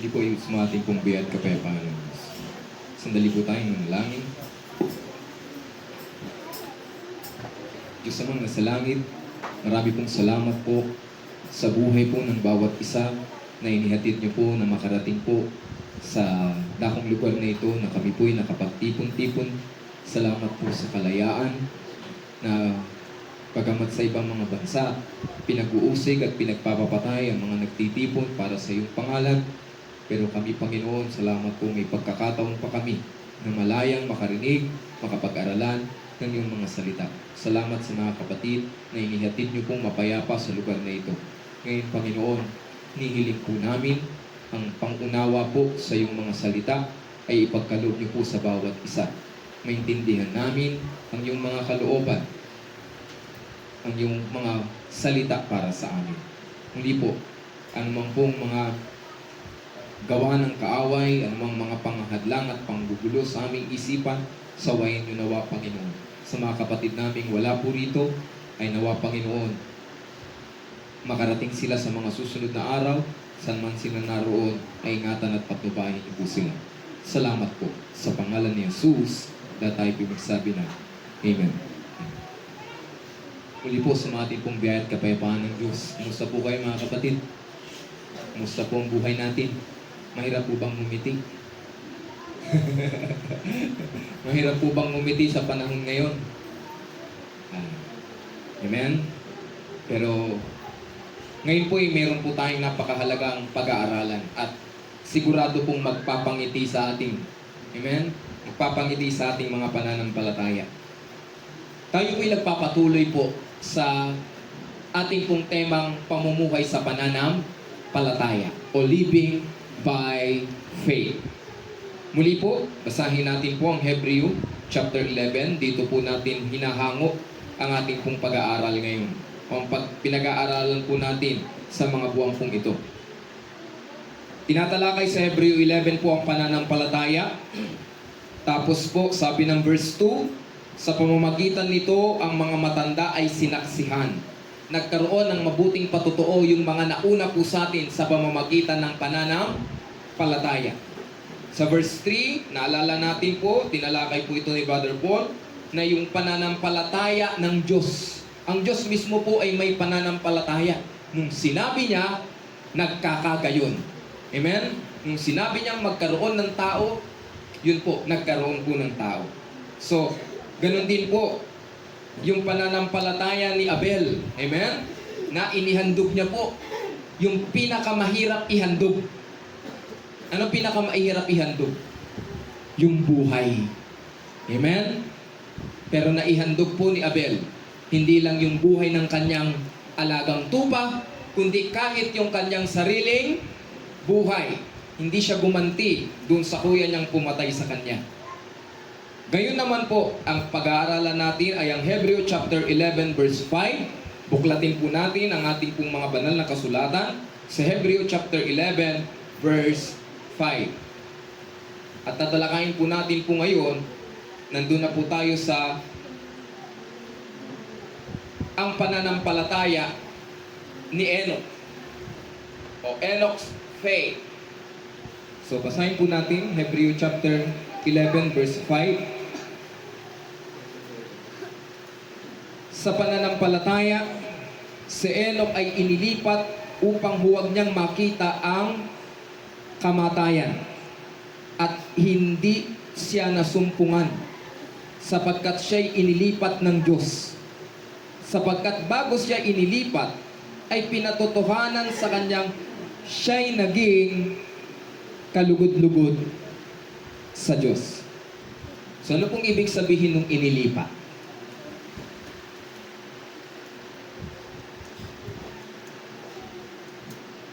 Hindi po yung sumating pong biyat kapayapaan ng Diyos. Sandali po tayong manalangin. Diyos amang nasa langit, marami pong salamat po sa buhay po ng bawat isa na inihatid niyo po na makarating po sa dakong lugar na ito na kami po'y nakapagtipon-tipon. Salamat po sa kalayaan na pagamat sa ibang mga bansa, pinag-uusig at pinagpapapatay ang mga nagtitipon para sa iyong pangalan. Pero kami, Panginoon, salamat po may pagkakataon pa kami na malayang makarinig, makapag-aralan ng iyong mga salita. Salamat sa mga kapatid na inihatid niyo pong mapayapa sa lugar na ito. Ngayon, Panginoon, nihiling po namin ang pangunawa po sa iyong mga salita ay ipagkaloob niyo po sa bawat isa. Maintindihan namin ang iyong mga kalooban, ang iyong mga salita para sa amin. Hindi po, anumang pong mga gawa ng kaaway, anumang mga panghadlang at panggugulo sa aming isipan, sawayin niyo nawa, Panginoon. Sa mga kapatid naming wala po rito, ay nawa, Panginoon, makarating sila sa mga susunod na araw, saan man sila naroon, ay ingatan at patnubayan niyo po sila. Salamat po. Sa pangalan ni Jesus, na tayo pinagsabi na, Amen. Muli po sa mga ating pong biyaya at kapayapaan ng Diyos. Kumusta po kayo, mga kapatid? Kumusta po ang buhay natin? Mahirap po bang ngumiti? Mahirap po bang ngumiti sa panahon ngayon? Amen? Pero ngayon po meron po tayong napakahalagang pag-aaralan at sigurado pong magpapangiti sa ating, amen? Magpapangiti sa ating mga pananampalataya. Tayo po'y nagpapatuloy po sa ating pong temang pamumuhay sa pananampalataya o living by faith. Muli po, basahin natin po ang Hebreo chapter 11. Dito po natin hinahango ang ating pong pag-aaral ngayon. O ang pinag-aaralan po natin sa mga buwang pong ito. Tinatalakay sa Hebreo 11 po ang pananampalataya. Tapos po, sabi ng verse 2, sa pamamagitan nito, ang mga matanda ay sinaksihan. Nagkaroon ng mabuting patotoo yung mga nauna po sa atin sa pamamagitan ng pananampalataya. Sa verse 3, naalala natin po, tinalakay po ito ni Brother Paul, na yung pananampalataya ng Diyos. Ang Diyos mismo po ay may pananampalataya. Nung sinabi niya, nagkakagayon. Amen? Nung sinabi niyang magkaroon ng tao, yun po, nagkaroon po ng tao. So, ganun din po, yung pananampalataya ni Abel, amen? Na inihandog niya po yung pinakamahirap ihandog. Ano pinakamahirap ihandog? Yung buhay. Amen? Pero naihandog po ni Abel, hindi lang yung buhay ng kanyang alagang tupa, kundi kahit yung kanyang sariling buhay. Hindi siya gumanti dun sa kuya niyang pumatay sa kanya. Gayon naman po, ang pag-aaralan natin ay ang Hebreo chapter 11 verse 5. Buklatin po natin ang ating pong mga banal na kasulatan sa Hebreo chapter 11 verse 5. At tatalakayin po natin po ngayon, nandun na po tayo sa ang pananampalataya ni Enoch o Enoch's faith. So, basahin po natin Hebreo chapter 11 verse 5. Sa pananampalataya, si Enoch ay inilipat upang huwag niyang makita ang kamatayan at hindi siya nasumpungan sapagkat siya'y inilipat ng Diyos. Sapagkat bago siya inilipat, ay pinatotohanan sa kanyang siya'y naging kalugod-lugod sa Diyos. So ano pong ibig sabihin ng inilipat?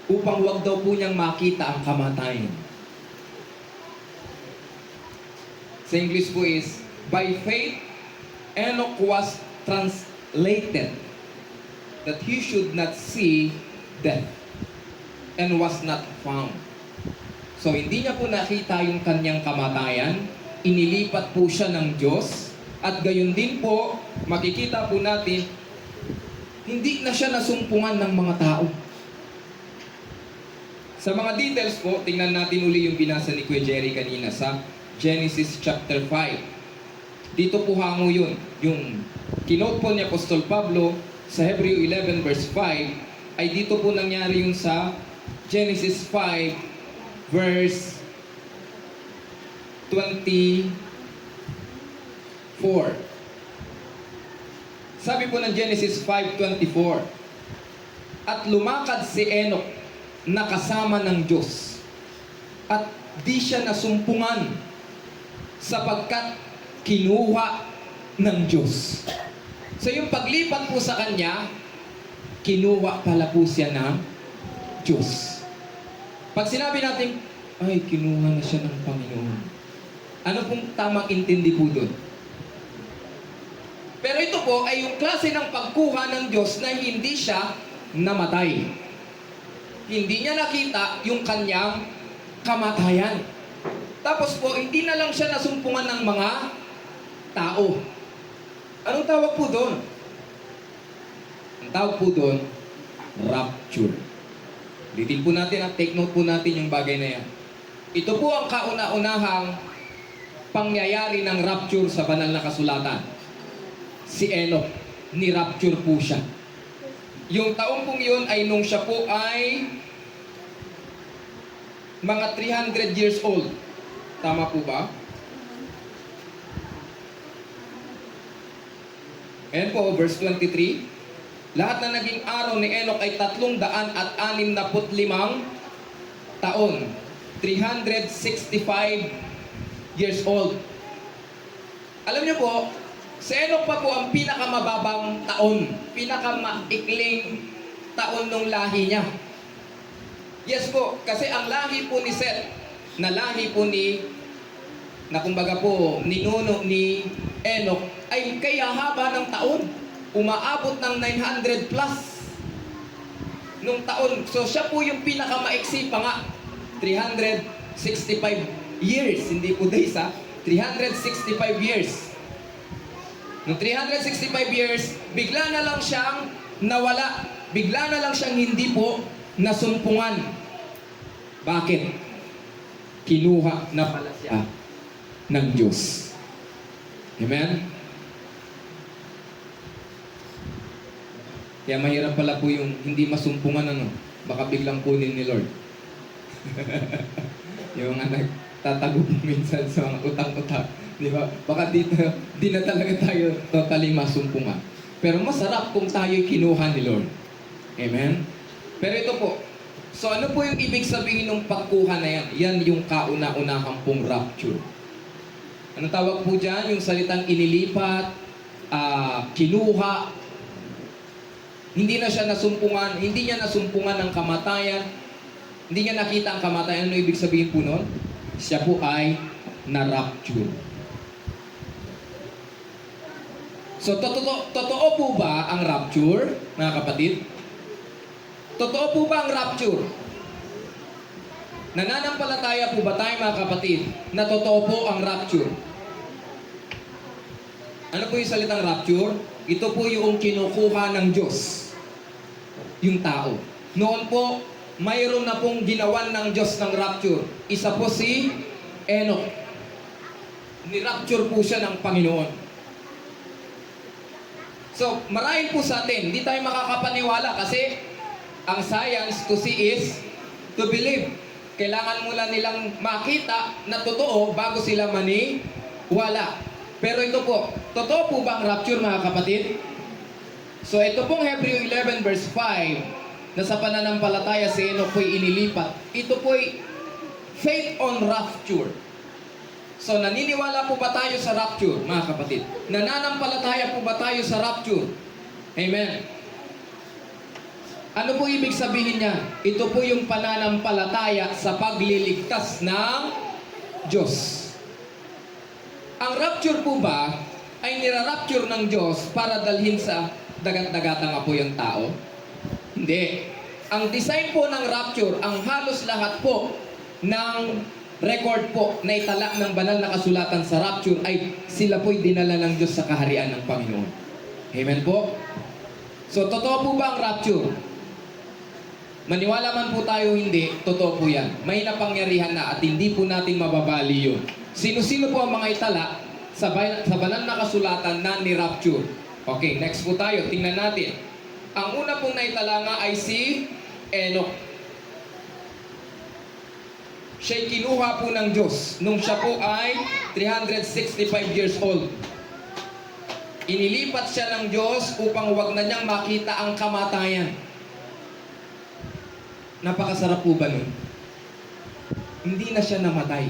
Upang wag daw po niyang makita ang kamatayan. Sa English po is, by faith, Enoch was translated that he should not see death and was not found. So hindi niya po nakita yung kanyang kamatayan, inilipat po siya ng Diyos, at gayon din po, makikita po natin, hindi na siya nasumpungan ng mga tao. Sa mga details po, tingnan natin uli yung binasa ni Kuya Jerry kanina sa Genesis chapter 5. Dito po hango yun. Yung kinote po ni Apostol Pablo sa Hebreo 11 verse 5 ay dito po nangyari yun sa Genesis 5 verse 24. Sabi po ng Genesis 5:24, at lumakad si Enoch na kasama ng Diyos, at di siya nasumpungan sapagkat kinuha ng Diyos. So yung paglipat po sa kanya, kinuha pala po siya ng Diyos. Pag sinabi natin, ay, kinuha na siya ng Panginoon, ano pong tamang intindi po doon? Pero ito po ay yung klase ng pagkuha ng Diyos na hindi siya namatay. Hindi niya nakita yung kanyang kamatayan. Tapos po, hindi na lang siya nasumpungan ng mga tao. Anong tawag po doon? Ang tawag po doon, rapture. Litin po natin at take note po natin yung bagay na yan. Ito po ang kauna-unahang pangyayari ng rapture sa banal na kasulatan. Si Enoch, ni-rapture po siya. Yung taong pong yun ay nung siya po ay mga 300 years old. Tama po ba? Ayan po, verse 23. Lahat na naging araw ni Enoch ay 365 taon. 365 years old. Alam niyo po, si Enoch pa po ang pinakamababang taon, pinakamaikling taon ng lahi niya. Yes po, kasi ang lahi po ni Seth, na lahi po na kumbaga po, ninuno ni Enoch, ay kaya haba ng taon. Umaabot ng 900 plus nung taon. So siya po yung pinakamaiksi pa nga. 365 years, hindi po days ha. 365 years. Noong 365 years, bigla na lang siyang nawala. Bigla na lang siyang hindi po nasumpungan. Bakit? Kinuha na pala siya ng Diyos. Amen? Kaya mahirap pala po yung hindi masumpungan baka biglang kunin ni Lord. Yung mga nagtatago minsan sa mga utang-utang. Di ba? Baka di na talaga tayo totally masumpungan. Pero masarap kung tayo'y kinuha ni Lord. Amen? Pero ito po, so ano po yung ibig sabihin ng pagkuha na yan? Yan yung kauna-unahang pong rapture. Anong tawag po dyan? Yung salitang inilipat, kinuha, hindi na siya nasumpungan, hindi niya nasumpungan ng kamatayan, hindi niya nakita ang kamatayan. Ano ibig sabihin po nun? Siya po ay na-rapture. So, totoo po ba ang rapture, mga kapatid? Totoo po ba ang rapture? Nananampalataya po ba tayo, mga kapatid, na totoo po ang rapture? Ano po yung salitang rapture? Ito po yung kinukuha ng Diyos, yung tao. Noon po, mayroon na pong ginawan ng Diyos ng rapture. Isa po si Enoch. Ni-rapture po siya ng Panginoon. So, marahil po sa atin, hindi tayo makakapaniwala kasi ang science to see is to believe. Kailangan mula nilang makita na totoo bago sila maniwala. Pero ito po, totoo po ba ang rapture, mga kapatid? So ito pong Hebreo 11 verse 5, na sa pananampalataya si Enoch po'y inilipat. Ito po'y faith on rapture. So naniniwala po ba tayo sa rapture, mga kapatid? Nananampalataya po ba tayo sa rapture? Amen. Ano po ibig sabihin niya? Ito po yung pananampalataya sa pagliligtas ng Diyos. Ang rapture po ba ay nirarapture ng Diyos para dalhin sa dagat-dagatan nga po yung tao? Hindi. Ang design po ng rapture, ang halos lahat po ng record po na itala ng banal na kasulatan sa rapture ay sila po'y dinala ng Diyos sa kaharian ng Panginoon. Amen po? So, totoo po ba ang rapture? Maniwala man po tayo hindi, totoo po yan. May napangyarihan na at hindi po natin mababali yun. Sino-sino po ang mga itala sa banal na kasulatan na ni-rapture? Okay, next po tayo. Tingnan natin. Ang una pong naitala nga ay si Enoch. Siya'y kinuha po ng Diyos nung siya po ay 365 years old. Inilipat siya ng Diyos upang wag na niyang makita ang kamatayan. Napakasarap po ba nun? Hindi na siya namatay.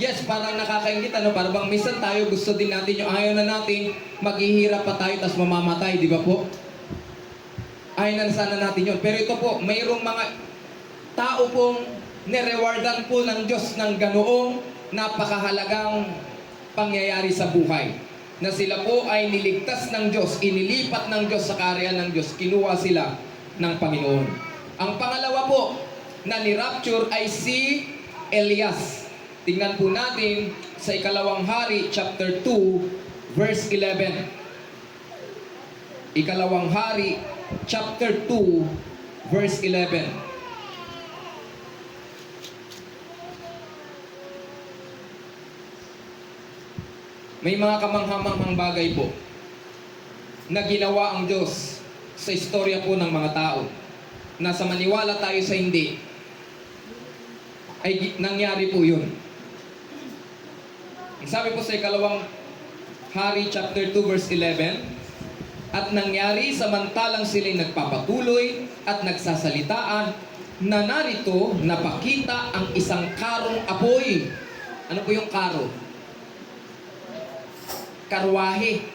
Yes, parang nakakaingit, ano? Parang bang minsan tayo gusto din natin yung ayaw na natin, maghihirap pa tayo tas mamamatay, di ba po? Ayaw na sana natin yun. Pero ito po, mayroong mga tao pong nirewardan po ng Diyos ng ganoong napakahalagang pangyayari sa buhay. Na sila po ay niligtas ng Diyos, inilipat ng Diyos sa kaharian ng Diyos, kinuha sila ng Panginoon. Ang pangalawa po na ni-rapture ay si Elias. Tingnan po natin sa Ikalawang Hari, chapter 2, verse 11. Ikalawang Hari, chapter 2, verse 11. May mga kamanghamanghang bagay po na ginawa ang Diyos sa istorya po ng mga tao. Nasa maniwala tayo sa hindi, ay nangyari po yun. Sabi po sa Ikalawang Hari chapter 2 verse 11, at nangyari samantalang sila'y nagpapatuloy at nagsasalitaan, na narito napakita ang isang karong apoy. Ano po yung karo? Karwahe.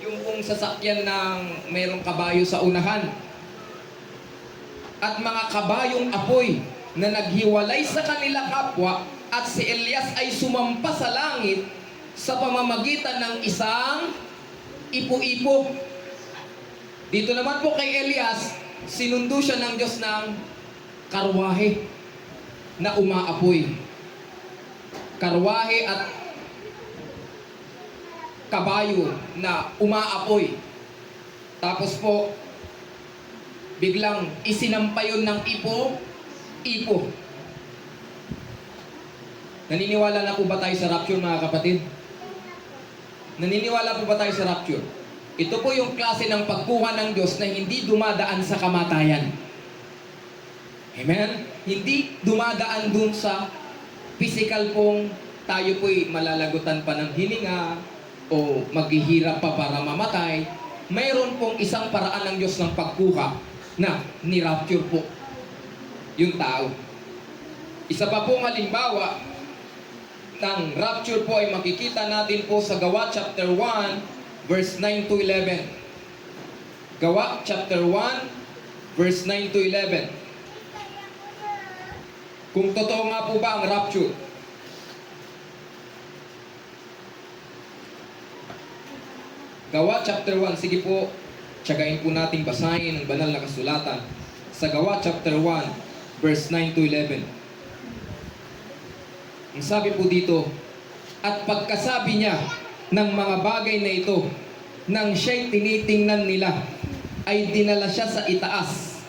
Yung pong sasakyan ng mayroong kabayo sa unahan. At mga kabayong apoy na naghiwalay sa kanila kapwa, at si Elias ay sumampa sa langit sa pamamagitan ng isang ipo-ipo. Dito naman po kay Elias, sinundo siya ng Diyos ng karwahe na umaapoy. Karwahe at kabayo na umaapoy. Tapos po, biglang isinampa yun ng ipo. Naniniwala na po ba tayo sa rapture, mga kapatid? Naniniwala po ba tayo sa rapture? Ito po yung klase ng pagkuha ng Diyos na hindi dumadaan sa kamatayan. Amen? Hindi dumadaan dun sa physical pong tayo po'y malalagutan pa ng hininga o maghihirap pa para mamatay. Mayroon pong isang paraan ng Diyos ng pagkuha na ni-rapture po yung tao. Isa pa pong halimbawa ng rapture po ay makikita natin po sa Gawa chapter 1 verse 9 to 11. Gawa chapter 1 verse 9 to 11. Kung totoo nga po ba ang rapture? Gawa chapter 1, sige po, tsagain po nating basahin ang banal na kasulatan. Sa Gawa chapter 1 verse 9 to 11. Ang sabi po dito, at pagkasabi niya ng mga bagay na ito, nang siya'y tinitingnan nila, ay dinala siya sa itaas,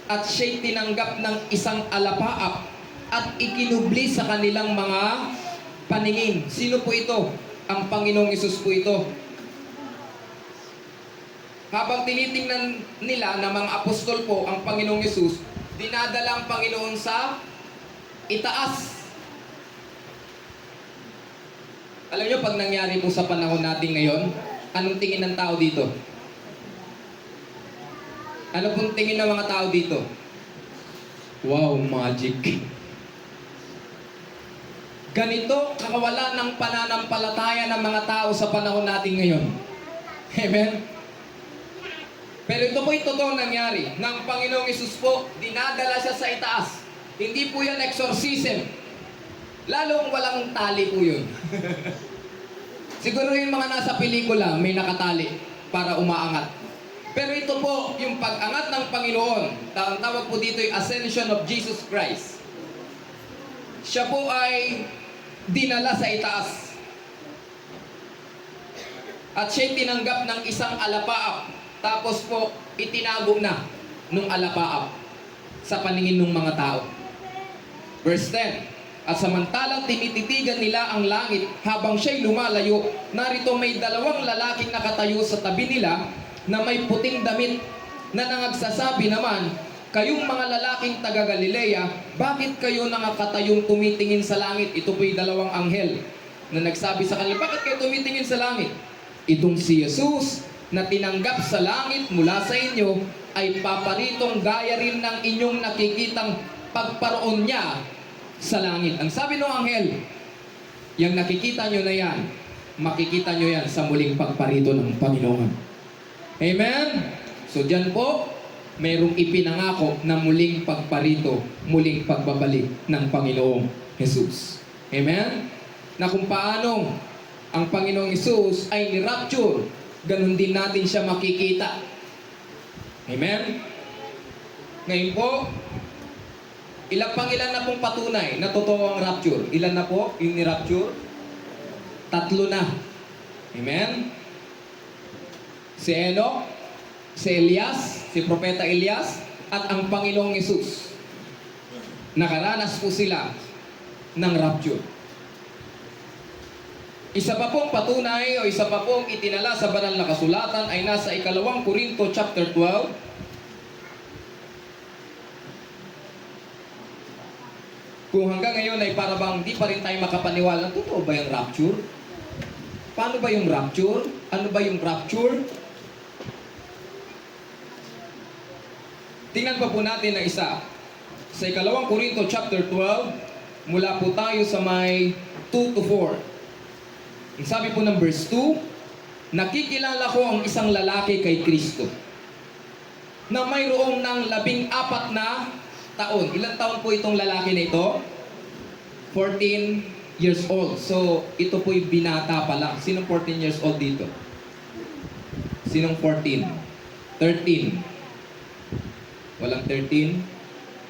at siya'y tinanggap ng isang alapaap, at ikinubli sa kanilang mga paningin. Sino po ito? Ang Panginoong Hesus po ito. Habang tinitingnan nila na mga apostol po ang Panginoong Hesus, dinadala ang Panginoon sa itaas. Alam niyo, pag nangyari po sa panahon natin ngayon, anong tingin ng tao dito? Ano pong tingin ng mga tao dito? Wow, magic. Ganito kakawalan ng pananampalataya ng mga tao sa panahon natin ngayon. Amen? Pero ito po yung totoong nangyari. Nang Panginoong Hesus po, dinadala siya sa itaas. Hindi po yan exorcism. Lalong walang tali po yun. Siguro yung mga nasa pelikula, may nakatali para umaangat. Pero ito po, yung pag-angat ng Panginoon, ang tawag po dito yung Ascension of Jesus Christ. Siya po ay dinala sa itaas. At siya'y tinanggap ng isang alapaap. Tapos po, itinago na. nung alapaap sa paningin ng mga tao. Verse 10, at samantalang tinititigan nila ang langit habang siya'y lumalayo, narito may dalawang lalaking nakatayo sa tabi nila na may puting damit na nangagsasabi naman, kayong mga lalaking taga Galilea, bakit kayo nakatayong tumitingin sa langit? Ito po'y dalawang anghel na nagsabi sa kanila, bakit kayo tumitingin sa langit? Itong si Jesus na tinanggap sa langit mula sa inyo ay paparitong gaya rin ng inyong nakikitang pagparoon niya sa langit. Ang sabi ng anghel, yung nakikita nyo na yan, makikita nyo yan sa muling pagparito ng Panginoon. Amen? So dyan po, mayroong ipinangako na muling pagparito, muling pagbabalik ng Panginoong Jesus. Amen? Na kung paanong ang Panginoong Jesus ay ni-rapture, ganun din natin siya makikita. Amen? Ngayon po, ilan na pong patunay na totoo ang rapture? Ilan na po yung ni-rapture? 3 na. Amen? Si Enoch, si Elias, si Propeta Elias, at ang Panginoong Jesus. Nakaranas po sila ng rapture. Isa pa pong patunay o isa pa pong itinala sa banal na kasulatan ay nasa 2 Korinto chapter 12. Kung hanggang ngayon ay para bang di pa rin tayo makapaniwala, totoo ba yung rapture? Paano ba yung rapture? Ano ba yung rapture? Tingnan pa po natin na isa. Sa 2 Korinto chapter 12, mula po tayo sa may 2 to 4. Ang sabi po ng verse 2, nakikilala ko ang isang lalaki kay Kristo na mayroong ng 14 na taon. Ilang taon po itong lalaki na ito? 14 years old. So, ito po'y binata pa lang. Sinong 14 years old dito? Sinong 14? 13. Walang 13?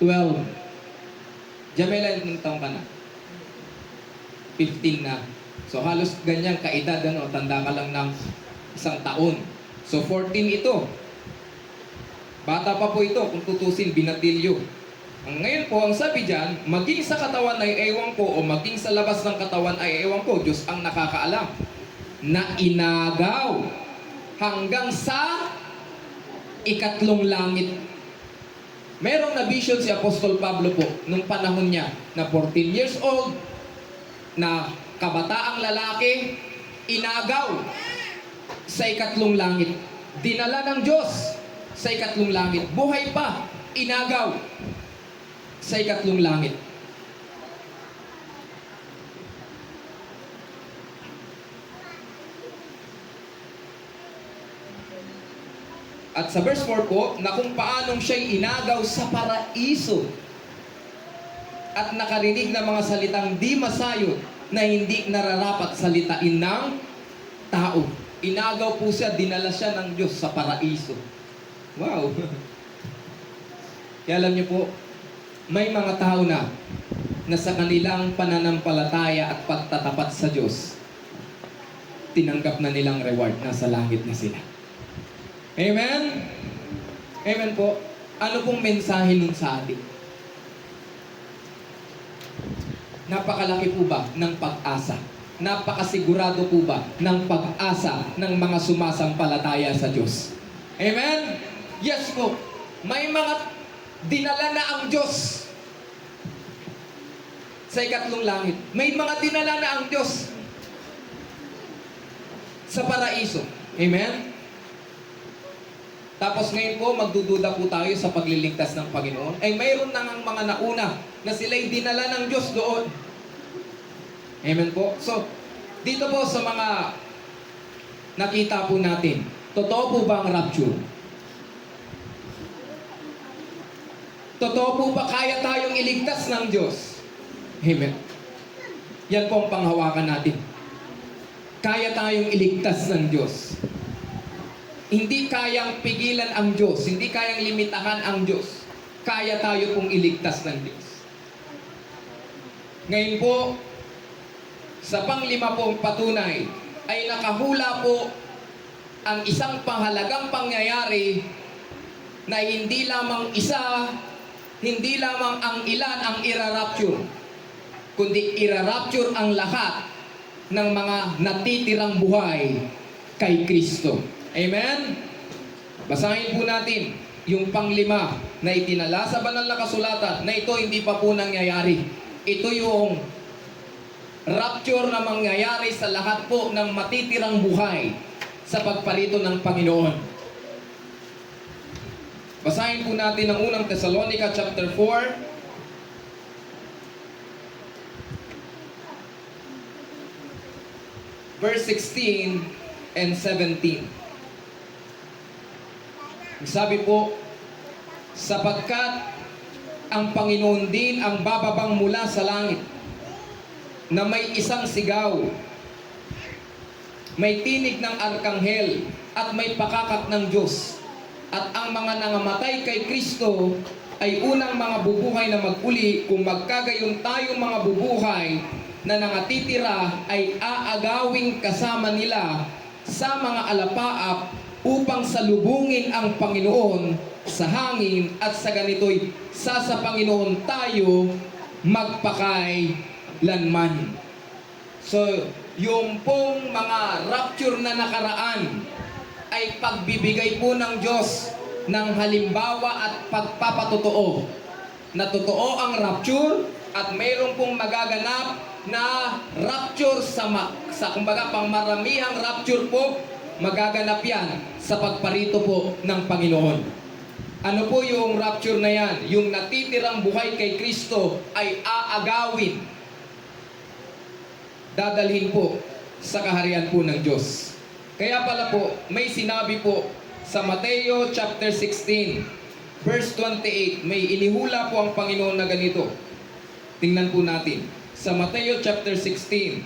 12. Jamela, ilang taon ka na? 15 na. So, halos ganyang kaedad, ano? Tanda ka lang ng 1 taon. So, 14 ito. Bata pa po ito, kung tutusin, binatilyo. Ngayon po, ang sabi dyan, maging sa katawan ay ewan ko, o maging sa labas ng katawan ay ewan ko, Diyos ang nakakaalam, na inagaw hanggang sa 3 langit. Merong na vision si Apostol Pablo po, nung panahon niya, na 14 years old, na kabataang lalaki, inagaw sa 3 langit. Dinala ng Diyos sa 3 langit. Buhay pa, inagaw sa 3 langit. At sa verse 4 po, na kung paanong siya'y inagaw sa paraiso at nakarinig ng mga salitang di masayo na hindi nararapat salitain ng tao. Inagaw po siya, dinala siya ng Diyos sa paraiso. Wow! Kaya alam niyo po, may mga tao na sa kanilang pananampalataya at pagtatapat sa Diyos, tinanggap na nilang reward, nasa langit na sila. Amen? Amen po. Ano pong mensahe nun sa atin? Napakalaki po ba ng pag-asa? Napakasigurado po ba ng pag-asa ng mga sumasampalataya sa Diyos? Amen? Yes po. May mga dinala na ang Diyos sa 3 langit. May mga dinala na ang Diyos sa paraiso. Amen? Tapos ngayon po, magdududa po tayo sa pagliligtas ng Panginoon. Ay mayroon na ng mga nauna na sila'y dinala ng Diyos doon. Amen po? So, dito po sa mga nakita po natin, totoo po ba ang rapture? Totoo po ba kaya tayong iligtas ng Diyos? Amen. Yan po ang panghawakan natin. Kaya tayong iligtas ng Diyos. Hindi kayang pigilan ang Diyos, hindi kayang limitahan ang Diyos. Kaya tayo pong iligtas ng Diyos. Ngayon po, sa panglima pong patunay, ay nakahula po ang isang pahalagang pangyayari na hindi lamang isa, hindi lamang ang ilan ang irarapture, kundi irarapture ang lahat ng mga natitirang buhay kay Kristo. Amen? Basahin po natin yung panglima na itinala sa banal na kasulatan na ito hindi pa po nangyayari. Ito yung rapture na mangyayari sa lahat po ng matitirang buhay sa pagparito ng Panginoon. Basahin po natin ang unang Thessalonica chapter 4. Verse 16 and 17. Sabi po, sapagkat ang Panginoon din ang bababang mula sa langit, na may isang sigaw, may tinig ng arkanghel, at may pakakak ng Diyos. At ang mga nangamatay kay Kristo ay unang mga bubuhay na maguli, kung magkagayon tayong mga bubuhay na nangatitira ay aagawing kasama nila sa mga alapaap upang salubungin ang Panginoon sa hangin, at sa ganito'y sa Panginoon tayo magpakailanman. So, yung pong mga rapture na nakaraan ay pagbibigay po ng Diyos ng halimbawa at pagpapatotoo na totoo ang rapture, at mayroon pong magaganap na rapture sa kumbaga pangmaramihang rapture po, magaganap yan sa pagparito po ng Panginoon. Ano po yung rapture na yan? Yung natitirang buhay kay Kristo ay aagawin, dadalhin po sa kaharian po ng Diyos. Kaya pala po, may sinabi po sa Mateo chapter 16, verse 28, may inihula po ang Panginoon na ganito. Tingnan po natin. Sa Mateo chapter 16,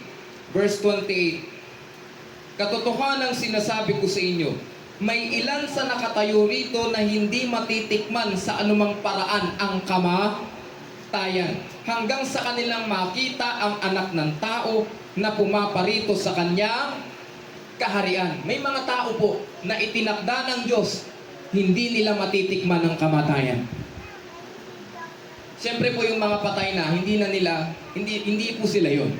verse 28, katotohanan ang sinasabi ko sa inyo, may ilan sa nakatayo rito na hindi matitikman sa anumang paraan ang kamatayan, hanggang sa kanilang makita ang anak ng tao na pumaparito sa kanyang kaharian. May mga tao po na itinakda ng Diyos, hindi nila matitikman ang kamatayan. Siyempre po yung mga patay na, hindi po sila yon.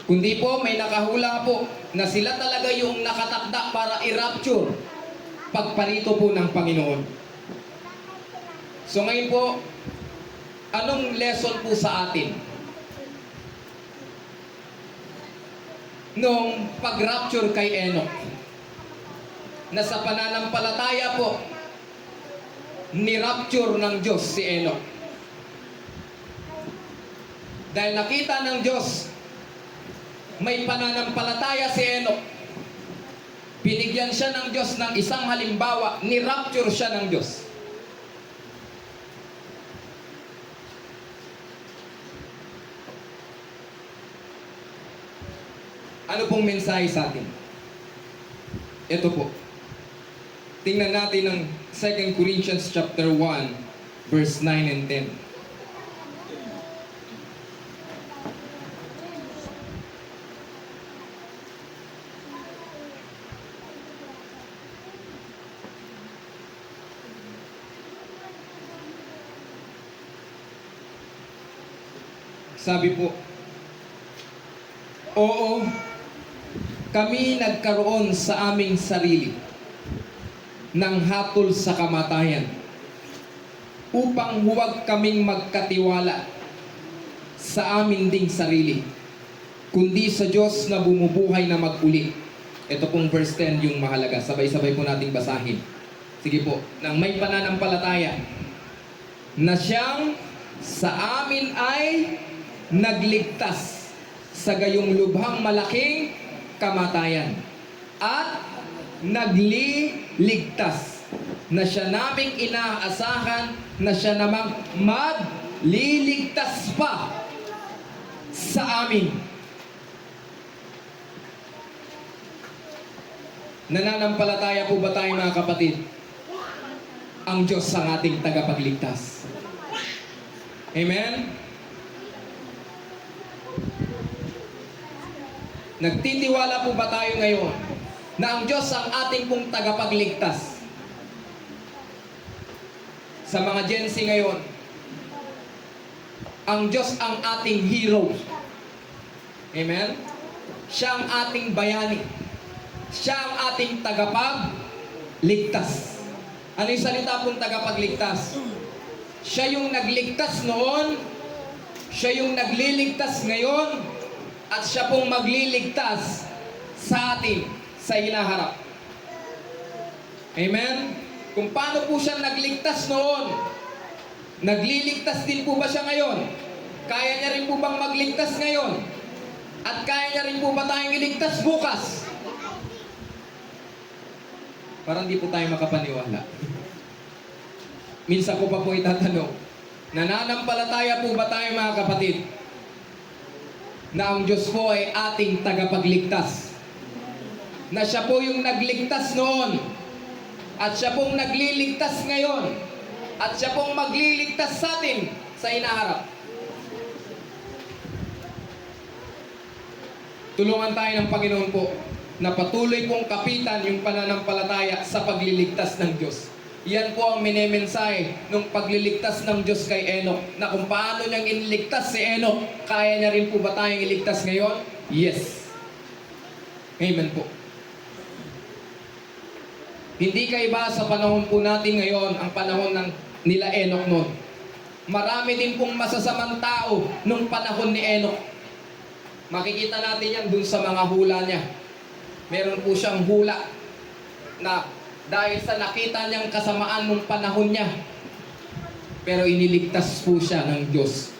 Kundi po may nakahula po na sila talaga yung nakatakda para i-rapture pagparito po ng Panginoon. So ngayon po, anong lesson po sa atin nung pag-rapture kay Enoch? Na sa pananampalataya po, ni-rapture ng Diyos si Enoch. Dahil nakita ng Diyos, may pananampalataya si Enoch. Binigyan siya ng Diyos ng isang halimbawa, ni-rapture siya ng Diyos. Ano pong mensahe sa atin? Ito po. Tingnan natin ang 2 Corinthians chapter 1, verse 9 and 10. Sabi po, oo, kami nagkaroon sa aming sarili ng hatol sa kamatayan, upang huwag kaming magkatiwala sa amin ding sarili, kundi sa Diyos na bumubuhay na mag-uli. Ito pong verse 10 yung mahalaga. Sabay-sabay po nating basahin. Sige po. Nang may pananampalataya na siyang sa amin ay nagligtas sa gayong lubhang malaking kamatayan, at nagliligtas na siya naming inaasahan na siya namang magliligtas pa sa amin. Nananampalataya po ba tayo, mga kapatid? Ang Diyos ang ating tagapagligtas. Amen? Nagtitiwala po ba tayo ngayon na ang Diyos ang ating pong tagapagligtas? sa mga Gen Z ngayon, ang Diyos ang ating hero. Amen? Siya ang ating bayani. Siya ang ating tagapagligtas. Ano yung salita pong tagapagligtas? Siya yung nagligtas noon, siya yung nagliligtas ngayon, at siya pong magliligtas sa atin sa hinaharap. Amen? Kung paano po siya nagligtas noon, nagliligtas din po ba siya ngayon? Kaya niya rin po bang magligtas ngayon? At kaya niya rin po ba tayong iligtas bukas? Parang di po tayo makapaniwala. Minsan ko pa po itatanong, nananampalataya po ba tayo mga kapatid, na ang Diyos po ay ating tagapagligtas? Na siya po yung nagligtas noon, at siya pong nagliligtas ngayon, at siya pong magliligtas sa atin sa hinaharap. Tulungan tayo ng Panginoon po na patuloy pong kapitan yung pananampalataya sa pagliligtas ng Diyos. Yan po ang minemensahe nung pagliligtas ng Diyos kay Enoch, na kung paano niyang iniligtas si Enoch, kaya niya rin po ba tayong iligtas ngayon? Yes. Amen po. Hindi kaiba sa panahon po natin ngayon, ang panahon ng nila Enoch noon. Marami din pong masasamang tao nung panahon ni Enoch. Makikita natin yan dun sa mga hula niya. Meron po siyang hula na dahil sa nakita niyang kasamaan nung panahon niya, pero iniligtas po siya ng Diyos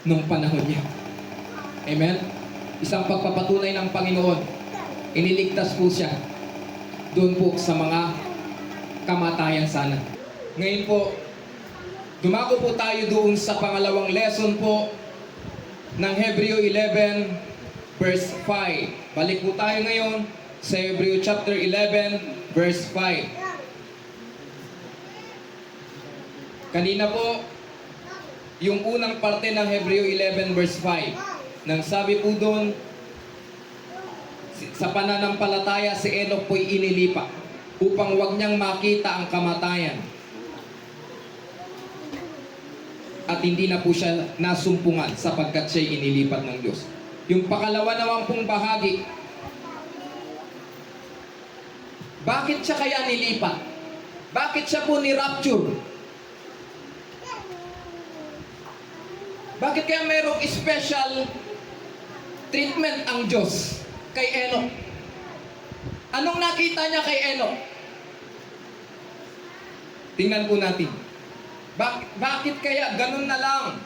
nung panahon niya. Amen? Isang pagpapatunay ng Panginoon, iniligtas po siya doon po sa mga kamatayan sana. Ngayon po, dumako po tayo doon sa pangalawang lesson po ng Hebreo 11 verse 5. Balik po tayo ngayon sa Hebreo chapter 11 verse 5. Kanina po, yung unang parte ng Hebreo 11 verse 5, nang sabi po doon, sa pananampalataya si Enoch po'y inilipa upang wag niyang makita ang kamatayan. At hindi na po siya nasumpungan sapagkat siya'y inilipat ng Diyos. Yung pakalawa naman pong bahagi, bakit siya kaya nilipat? Bakit siya po ni-rapture? Bakit kaya mayroong special treatment ang Diyos kay Enoch? Anong nakita niya kay Enoch? Tingnan po natin. Bakit kaya ganun na lang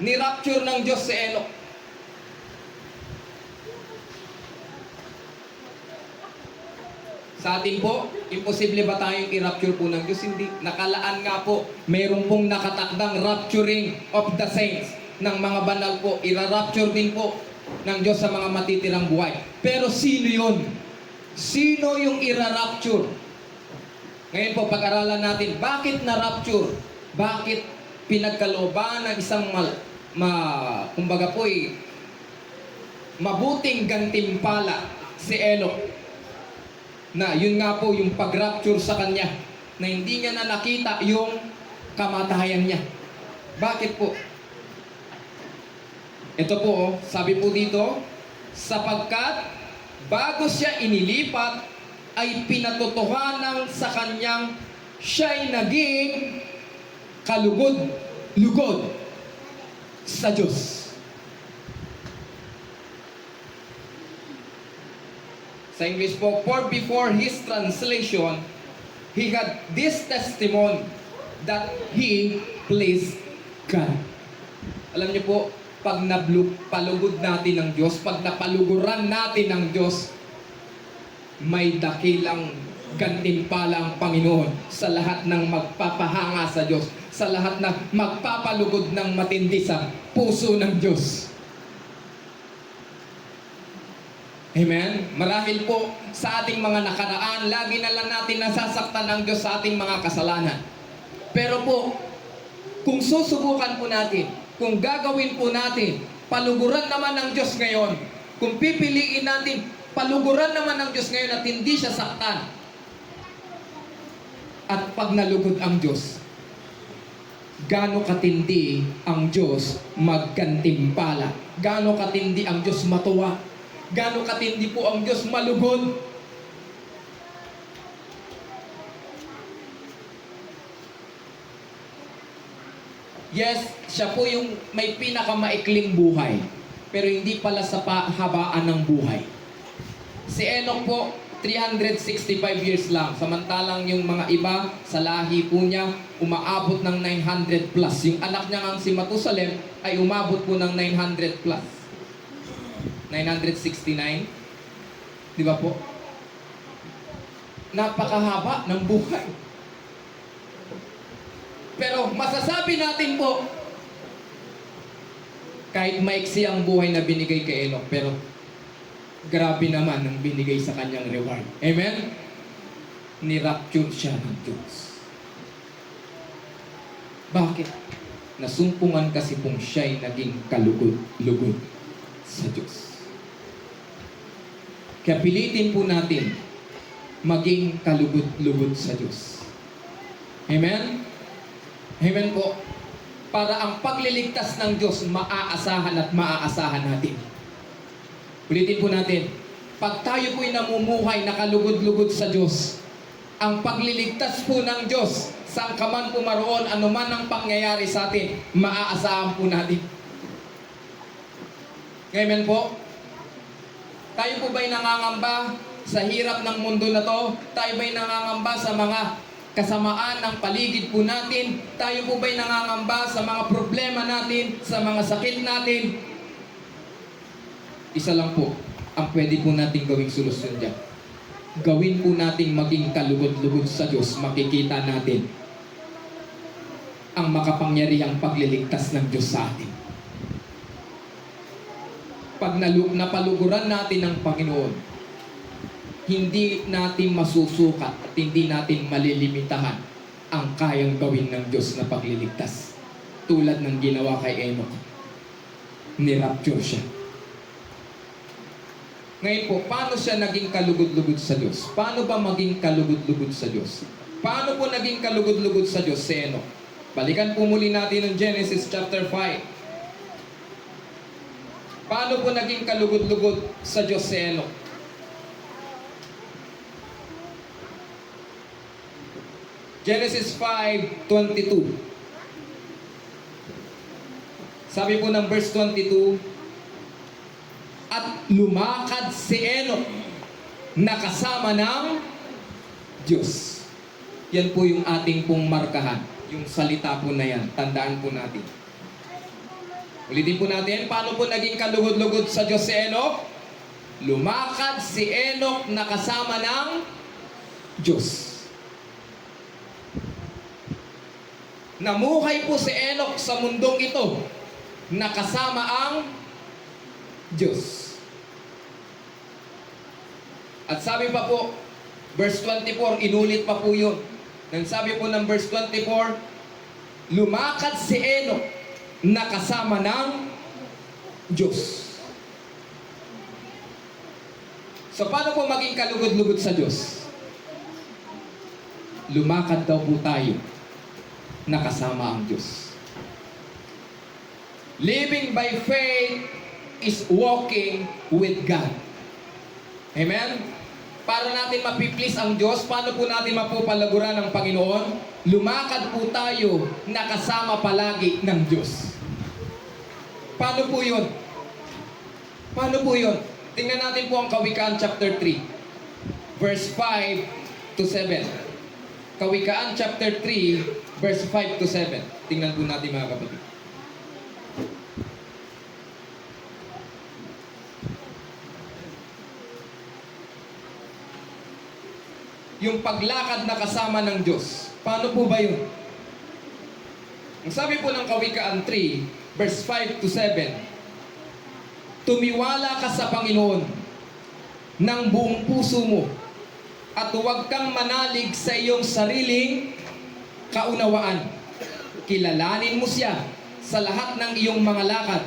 ni-rapture ng Diyos si Enoch? Sa atin po, imposible ba tayong i-rapture po ng Diyos? Hindi. Nakalaan nga po, mayroon pong nakatakdang rapturing of the saints ng mga banal po. Ira-rapture din po ng Diyos sa mga matitirang buhay. Pero sino yun? Sino yung ira-rapture? Ngayon po, pag-aralan natin, bakit na-rapture? Bakit pinagkalooban ng isang kumbaga po mabuting gantimpala si Enoch? Na yun nga po yung pag-rapture sa kanya, na hindi niya na nakita yung kamatayan niya. Bakit po? Ito po, sabi po dito, sapagkat bago siya inilipat, ay pinatotohanan sa kanyang siya'y naging kalugod-lugod sa Diyos. Sa English po, for before his translation, he had this testimony that he pleased God. Alam niyo po, pag napalugod natin ng Diyos, pag napaluguran natin ng Diyos, may dakilang gantimpala ang Panginoon sa lahat ng magpapahanga sa Diyos, sa lahat ng magpapalugod ng matindi sa puso ng Diyos. Amen? Marahil po sa ating mga nakaraan, lagi na lang natin nasasaktan ng Diyos sa ating mga kasalanan. Pero po, kung susubukan po natin, kung gagawin po natin, paluguran naman ng Diyos ngayon, kung pipiliin natin, paluguran naman ng Diyos ngayon at hindi siya saktan, At pag nalugod ang Diyos, gaano katindi ang Diyos maggantimpala, gaano katindi ang Diyos matuwa, gaano katindi po ang Diyos malugod. Yes, siya po yung may pinakamaikling buhay, pero hindi pala sa pahabaan ng buhay. Si Enoch po, 365 years lang. Samantalang yung mga iba sa lahi po niya, umaabot ng 900 plus. Yung anak niya ang si Matusalem ay umabot po ng 900 plus. 969. Di ba po? Napakahaba ng buhay. Pero masasabi natin po, kahit maiksi ang buhay na binigay kay Enoch, pero grabe naman ang binigay sa kanyang reward. Amen? Nirapture siya ng Diyos. Bakit? Nasumpungan kasi pong siya'y naging kalugod-lugod sa Diyos. Kaya pilitin po natin maging kalugod-lugod sa Diyos. Amen? Amen po. Para ang pagliligtas ng Diyos maaasahan at maaasahan natin. Ulitin po natin. Pag tayo po'y namumuhay na kalugod-lugod sa Diyos, ang pagliligtas po ng Diyos, saan ka man pumaroon, anuman ang pangyayari sa atin, maaasahan po natin. Amen po. Tayo po ba'y nangangamba sa hirap ng mundo na to? Tayo ba'y nangangamba sa mga kasamaan ng paligid po natin? Tayo po ba'y nangangamba sa mga problema natin, sa mga sakit natin? Isa lang po ang pwede po natin gawing solusyon dyan. Gawin po natin maging kalugod-lugod sa Diyos. Makikita natin ang makapangyarihang pagliligtas ng Diyos sa atin. Pag napaluguran natin ng Panginoon, hindi natin masusukat at hindi natin malilimitahan ang kayang gawin ng Diyos na pagliligtas. Tulad ng ginawa kay Enoch. Nirapture siya. Ngayon po, paano siya naging kalugod-lugod sa Diyos? Paano ba maging kalugod-lugod sa Diyos? Paano po naging kalugod-lugod sa Diyos si Enoch? Balikan po muli natin ng Genesis chapter 5. Paano po naging kalugod-lugod sa Diyos si Enoch? Genesis 5:22. Sabi po ng verse 22, at lumakad si Enoch na kasama ng Diyos. Yan po yung ating pong markahan. Yung salita po na yan. Tandaan po natin. Ulitin po natin, paano po naging kalugod-lugod sa Diyos si Enoch? Lumakad si Enoch na kasama ng Diyos. Namuhay po si Enoch sa mundong ito na kasama ang Diyos. At sabi pa po, verse 24, inulit pa po yun. Nang sabi po ng verse 24, lumakad si Enoch na kasama ng Diyos. So paano po maging kalugod-lugod sa Diyos? Lumakad daw po tayo na kasama ang Diyos. Living by faith is walking with God. Amen? Para natin mapiplease ang Diyos, paano po natin mapupalaguran ng Panginoon? Lumakad po tayo na kasama palagi ng Diyos. Paano po yun? Paano po yun? Tingnan natin po ang Kawikaan chapter 3, verse 5 to 7. Kawikaan chapter 3, verse 5 to 7. Tingnan po natin mga kapatid. Yung paglakad na kasama ng Diyos. Paano po ba yun? Ang sabi po ng Kawikaan 3, verse 5 to 7, tumiwala ka sa Panginoon ng buong puso mo at huwag kang manalig sa iyong sariling kaunawaan. Kilalanin mo siya sa lahat ng iyong mga lakad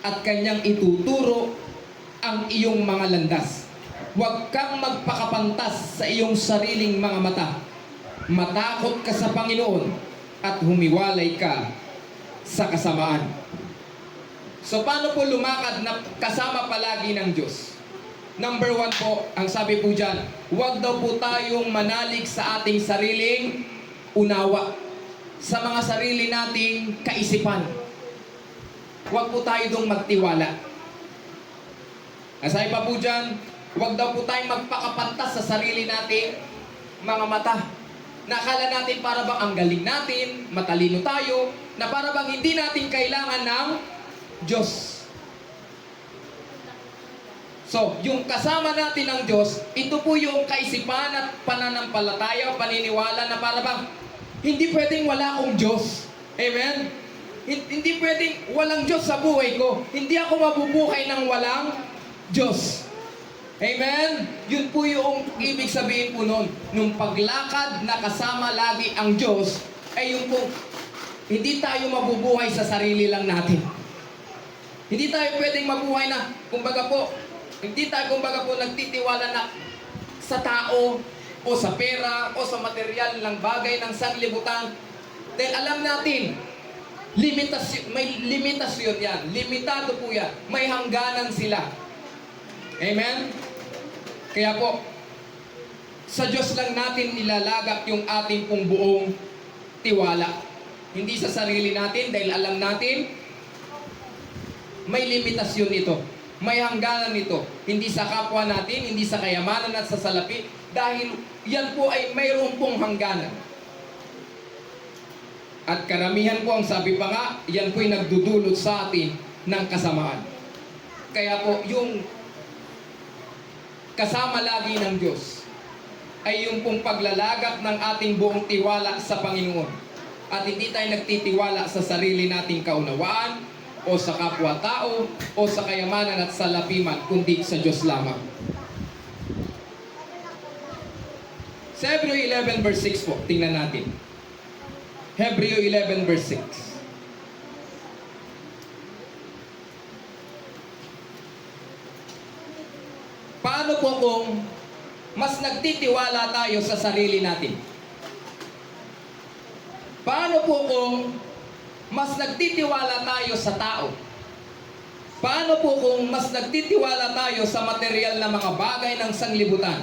at kanyang ituturo ang iyong mga landas. Huwag kang magpakapantas sa iyong sariling mga mata. matakot ka sa Panginoon at humiwalay ka sa kasamaan. So paano po lumakad na kasama palagi ng Diyos? Number 1 po, ang sabi po dyan, huwag daw po tayong manalig sa ating sariling unawa, sa mga sarili nating kaisipan. Huwag po tayo dong magtiwala. Asay pa po dyan, huwag daw po tayong magpakapantas sa sarili nating mga mata. Nakala natin para bang ang galing natin, matalino tayo, na para bang hindi natin kailangan ng Diyos. So, yung kasama natin ng Diyos, ito po yung kaisipan at pananampalataya o paniniwala na para bang hindi pwedeng wala akong Diyos. Amen? Hindi pwedeng walang Diyos sa buhay ko. Hindi ako mabubuhay ng walang Diyos. Amen? Yun po yung ibig sabihin po nun. Nung paglakad na kasama lagi ang Diyos, ay yung po, hindi tayo mabubuhay sa sarili lang natin. Hindi tayo pwedeng mabuhay na, hindi tayo nagtitiwala na sa tao, o sa pera, o sa material ng bagay ng sanlibutan. Dahil alam natin, may limitasyon yan. Limitado po yan. May hangganan sila. Amen? Kaya po, sa Diyos lang natin nilalagak yung ating pong buong tiwala. Hindi sa sarili natin dahil alam natin may limitasyon ito. May hangganan ito. Hindi sa kapwa natin, hindi sa kayamanan at sa salapi dahil yan po ay mayroon pong hangganan. At karamihan po ang sabi pa nga, yan po ay nagdudulot sa atin ng kasamaan. Kaya po yung kasama lagi ng Diyos ay yung pong paglalagak ng ating buong tiwala sa Panginoon. At hindi tayo nagtitiwala sa sarili nating kaunawaan o sa kapwa-tao o sa kayamanan at sa lapiman, kundi sa Diyos lamang. Sa Hebreo 11 verse 6 po, tingnan natin. Hebreo 11 verse 6. Paano po kung mas nagtitiwala tayo sa sarili natin? Paano po kung mas nagtitiwala tayo sa tao? Paano po kung mas nagtitiwala tayo sa material na mga bagay ng sanglibutan?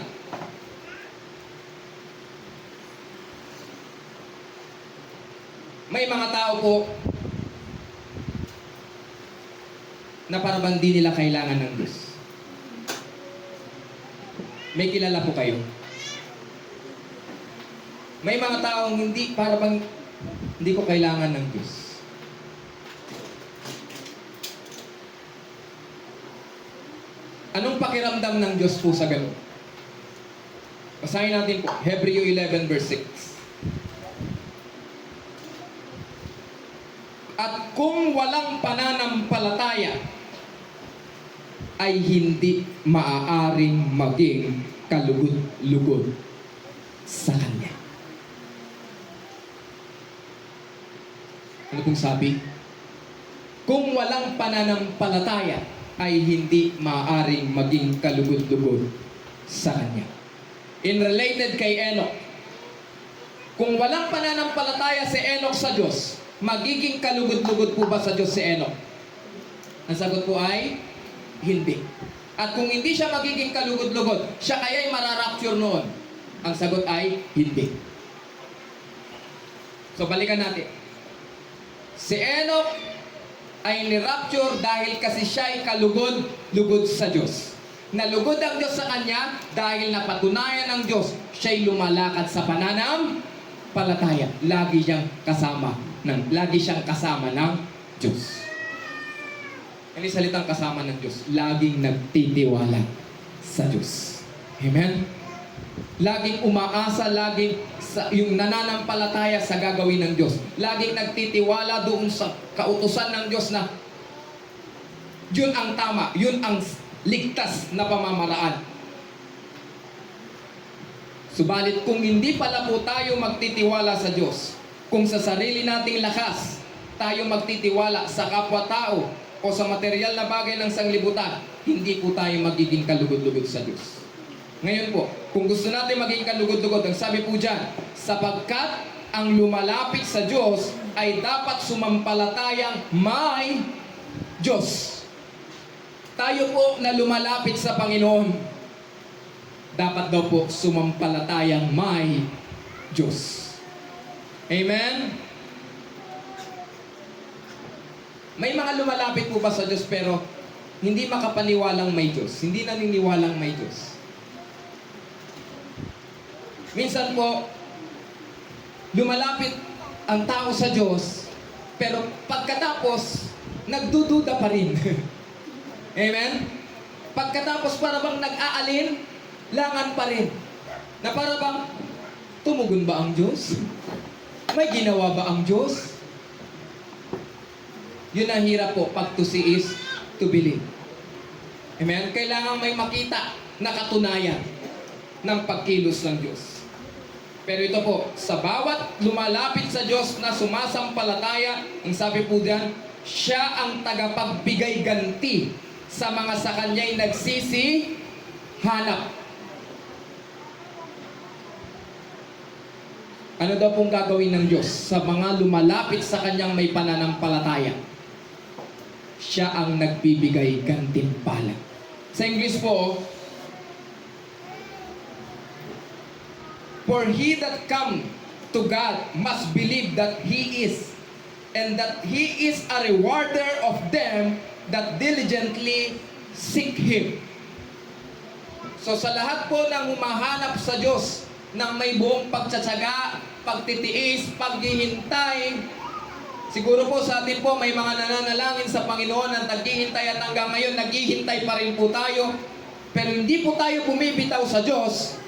May mga tao po na parang di nila kailangan ng Diyos. May kilala po kayo. May mga taong hindi ko kailangan ng Diyos. Anong pakiramdam ng Diyos po sa ganun? Basahin natin po, Hebreo 11 verse 6. At kung walang pananampalataya, ay hindi maaaring maging kalugod-lugod sa Kanya. Ano pong sabi? Kung walang pananampalataya, ay hindi maaaring maging kalugod-lugod sa Kanya. In related kay Enoch, kung walang pananampalataya si Enoch sa Diyos, magiging kalugod-lugod po ba sa Diyos si Enoch? Ang sagot po ay hindi. At kung hindi siya magiging kalugod-lugod, siya kaya'y mararapture noon? Ang sagot ay hindi. So balikan natin. Si Enoch ay nirapture dahil kasi siya'y kalugod-lugod sa Diyos. Nalugod ang Diyos sa kanya dahil napatunayan ng Diyos siya'y lumalakad sa pananampalataya. Lagi siyang kasama ng Diyos. Ano yung salitang kasama ng Diyos? Laging nagtitiwala sa Diyos. Amen? Laging umaasa, yung nananampalataya sa gagawin ng Diyos. Laging nagtitiwala doon sa kautusan ng Diyos na yun ang tama, yun ang ligtas na pamamaraan. Subalit kung hindi pala po tayo magtitiwala sa Diyos, kung sa sarili nating lakas tayo magtitiwala sa kapwa-tao o sa material na bagay ng sanglibutan, hindi po tayo magiging kalugod-lugod sa Diyos. Ngayon po, kung gusto natin maging kalugod-lugod, ang sabi po dyan, sapagkat ang lumalapit sa Diyos ay dapat sumampalatayang may Diyos. Tayo po na lumalapit sa Panginoon, dapat daw po sumampalatayang may Diyos. Amen? May mga lumalapit po ba sa Diyos pero hindi makapaniwalang may Diyos? Hindi naniniwalang may Diyos? Minsan po, lumalapit ang tao sa Diyos, pero pagkatapos, nagdududa pa rin. Amen? Pagkatapos para bang nag-aalin, langan pa rin. Na para bang, tumugon ba ang Diyos? May ginawa ba ang Diyos? Yun ang hirap po, pag to see is to believe. Amen? Kailangan may makita na katunayan ng pagkilos ng Diyos. Pero ito po, sa bawat lumalapit sa Diyos na sumasampalataya, ang sabi po diyan, siya ang tagapagbigay ganti sa mga sa kanya'y nagsisihanap. Ano daw pong gagawin ng Diyos sa mga lumalapit sa kanyang may pananampalataya? Siya ang nagbibigay gantimpala. Sa English po, for he that come to God must believe that He is, and that He is a rewarder of them that diligently seek Him. So sa lahat po ng humahanap sa Diyos ng may buong pagtsatsaga, pagtitiis, paghihintay, siguro po sa atin po may mga nananalangin sa Panginoon na naghihintay at hanggang ngayon naghihintay pa rin po tayo, pero hindi po tayo bumibitaw sa Diyos.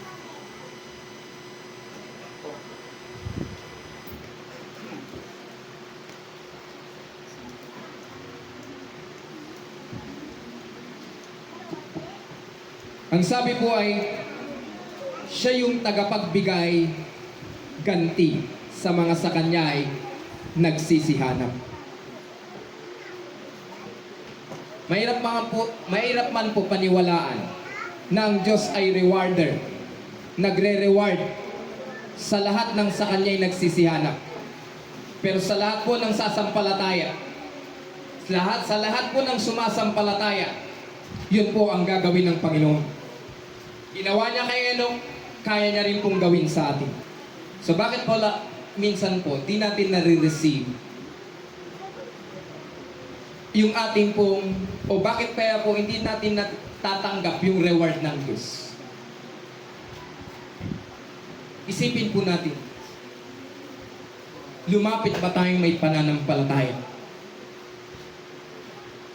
Ang sabi po ay, siya yung tagapagbigay ganti sa mga sa kanya ay nagsisihanap. Mahirap man po paniwalaan na ang Diyos ay rewarder, nagre-reward sa lahat ng sa kanya ay nagsisihanap. Pero sa lahat po ng sasampalataya, sa lahat po ng sumasampalataya, yun po ang gagawin ng Panginoon. Ginawa niya kay Enoch, kaya niya rin pong gawin sa atin. So bakit po minsan po, di natin nare-receive yung ating pong, o bakit kaya po hindi natin natatanggap yung reward ng Diyos? Isipin po natin, lumapit ba tayong may pananampalataya?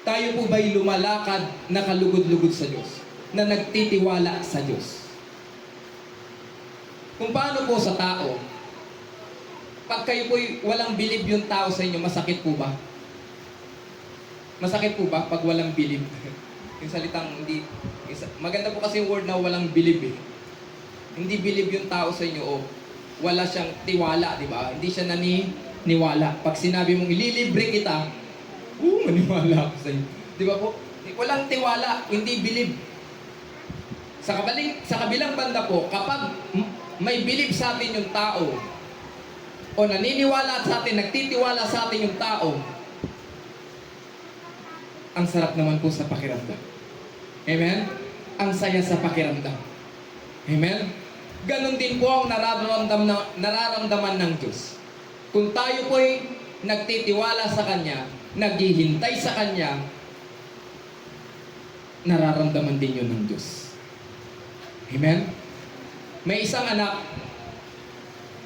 Tayo po ba'y lumalakad na kalugod-lugod sa Diyos? Na nagtitiwala sa Diyos? Kung paano po sa tao, pag kayo po'y walang believe yung tao sa inyo, masakit po ba? Masakit po ba pag walang believe? Yung salitang hindi, maganda po kasi yung word na walang believe eh. Hindi believe yung tao sa inyo o wala siyang tiwala, di ba? Hindi siya naniniwala. Pag sinabi mong ililibre kita, maniwala ako sa inyo. Di ba po? Walang tiwala, hindi believe. Sa kabilang banda po, kapag may believe sa atin yung tao, o naniniwala sa atin, nagtitiwala sa atin yung tao, ang sarap naman po sa pakiramdam. Amen? Ang saya sa pakiramdam. Amen? Ganon din po ang nararamdaman ng Diyos. Kung tayo po'y nagtitiwala sa Kanya, naghihintay sa Kanya, nararamdaman din yun ng Diyos. Amen? May isang anak,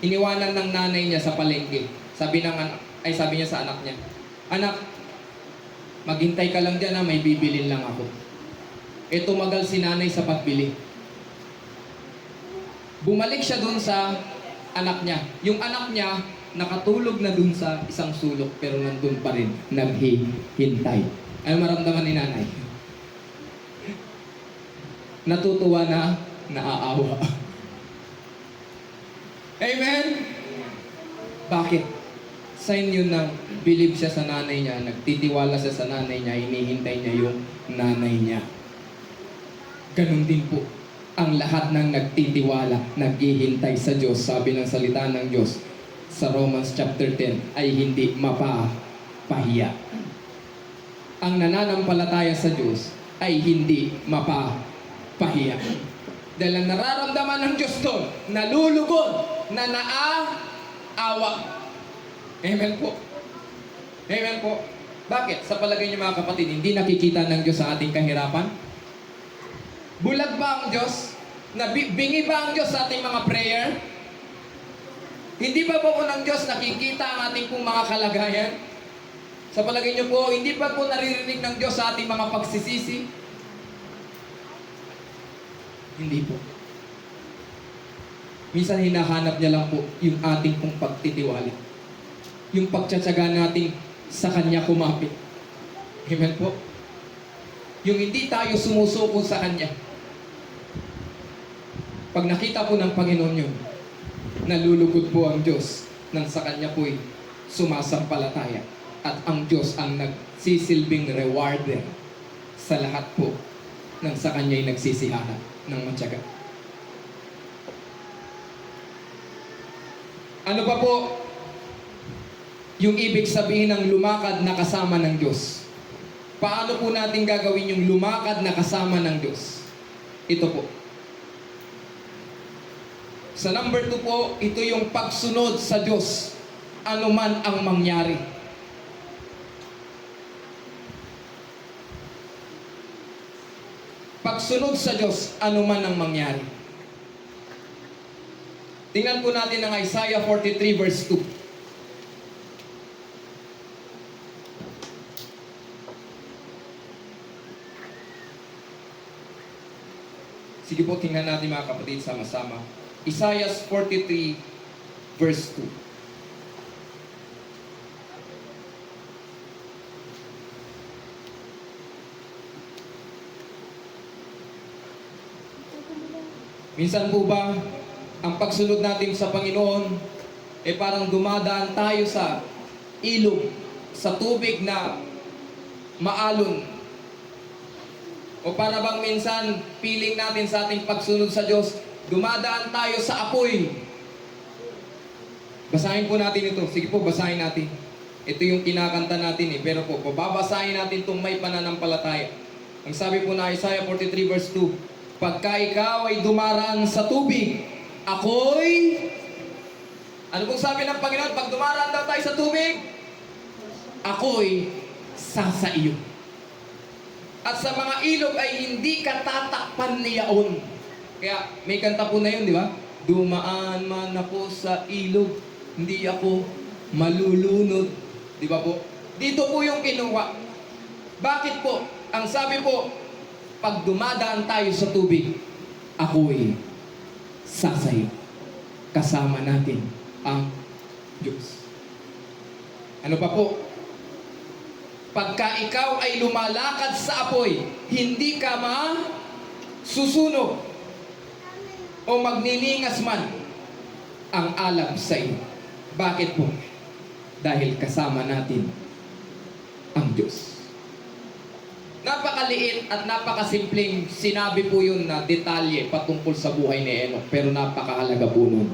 iniwanan ng nanay niya sa palengke. Sabi niya sa anak niya, "Anak, maghintay ka lang dyan, may bibilin lang ako." Tumagal si nanay sa pagbili. Bumalik siya dun sa anak niya. Yung anak niya, nakatulog na dun sa isang sulok, pero nandun pa rin, naghihintay. Ano maramdaman ni nanay? Natutuwa na, naaawa. Amen? Bakit? Sign yun na believe siya sa nanay niya, nagtitiwala siya sa nanay niya, hinihintay niya yung nanay niya. Ganun din po ang lahat ng nagtitiwala, naghihintay sa Diyos, sabi ng salita ng Diyos sa Romans chapter 10, ay hindi mapapahiya. Ang nananampalataya sa Diyos ay hindi mapapahiya. Dahil ang nararamdaman ng Diyos doon, nalulugod, na naaawa. Amen po. Amen po. Bakit? Sa palagay niyo mga kapatid, hindi nakikita ng Diyos sa ating kahirapan? Bulag ba ang Diyos? Bingi ba ang Diyos sa ating mga prayer? Hindi ba po ng Diyos nakikita ang ating pong mga kalagayan? Sa palagay niyo po, hindi ba po naririnig ng Diyos sa ating mga pagsisisi? Hindi po. Minsan hinahanap niya lang po yung ating pong pagtitiwala. Yung pagtsatsaga natin sa Kanya kumapit. Amen po. Yung hindi tayo sumusuko sa Kanya. Pag nakita po ng Panginoon yun, nalulugod po ang Diyos nang sa Kanya po'y sumasampalataya. At ang Diyos ang nagsisilbing rewarder sa lahat po nang sa Kanya'y nagsisihanap ng matyaga. Ano pa po yung ibig sabihin ng lumakad na kasama ng Diyos? Paano po natin gagawin yung lumakad na kasama ng Diyos? Ito po. Sa number 2 po, ito yung pagsunod sa Diyos, anuman ang mangyari. Pagsunod sa Diyos, anuman ang mangyari. Tingnan po natin ang Isaiah 43 verse 2. Sige po, tingnan natin mga kapatid sama-sama. Isaiah 43 verse 2. Minsan po ba, ang pagsunod natin sa Panginoon, parang dumadaan tayo sa ilog, sa tubig na maalon. O para bang minsan, feeling natin sa ating pagsunod sa Diyos, dumadaan tayo sa apoy. Basahin po natin ito. Sige po, basahin natin. Ito yung kinakanta natin pero po, babasahin natin itong may pananampalataya. Ang sabi po na Isaiah 43 verse 2, pagka ikaw ay dumaraan sa tubig, ako'y... Ano pong sabi ng Panginoon? Pag dumaraan daw tayo sa tubig, ako'y sasaiyo. At sa mga ilog ay hindi ka tatakpan niyaon. Kaya may kanta po na yun, di ba? Dumaan man ako sa ilog, hindi ako malulunod. Di ba po? Dito po yung kinuha. Bakit po? Ang sabi po, pag dumadaan tayo sa tubig, ako'y sasayo. Kasama natin ang Diyos. Ano pa po? Pagka ikaw ay lumalakad sa apoy, hindi ka masusunog o magniningas man ang alab sa iyo. Bakit po? Dahil kasama natin ang Diyos. Napakaliit at napakasimpleng sinabi po yun na detalye patungkol sa buhay ni Enoch, pero napakahalaga po nun.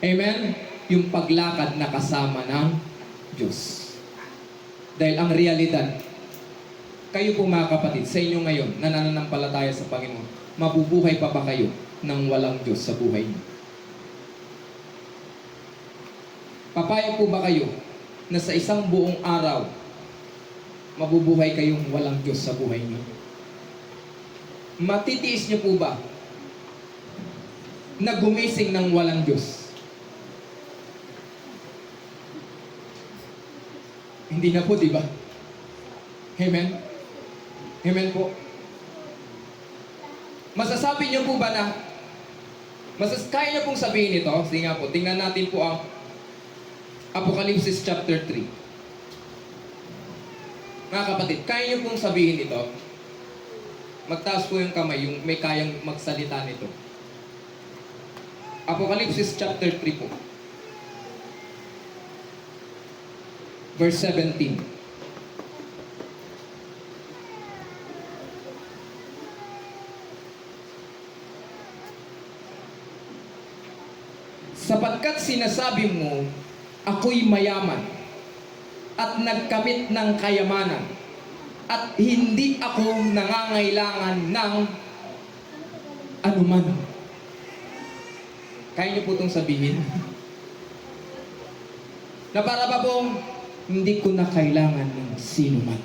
Amen? Yung paglakad na kasama ng Diyos. Dahil ang realidad, kayo po mga kapatid, sa inyo ngayon, na nananampalataya sa Panginoon, mabubuhay pa ba kayo nang walang Diyos sa buhay niyo? Papayag po ba kayo na sa isang buong araw, mabubuhay kayong walang Diyos sa buhay niyo? Matitiis niyo po ba na gumising ng walang Diyos? Hindi na po, di ba? Amen? Amen po. Masasabi niyo po ba na kaya niyo pong sabihin ito? Sige nga po, tingnan natin po ang Apocalypse chapter 3. Mga kapatid, kaya niyo pong sabihin ito? Magtaas po yung kamay, yung may kayang magsalita nito. Apocalypse chapter 3 po. Verse 17. Sapagkat sinasabi mo, ako'y mayaman at nagkamit ng kayamanan at hindi ako nangangailangan ng anuman. Kaya niyo po itong sabihin? Na para ba pong hindi ko na kailangan ng sino man.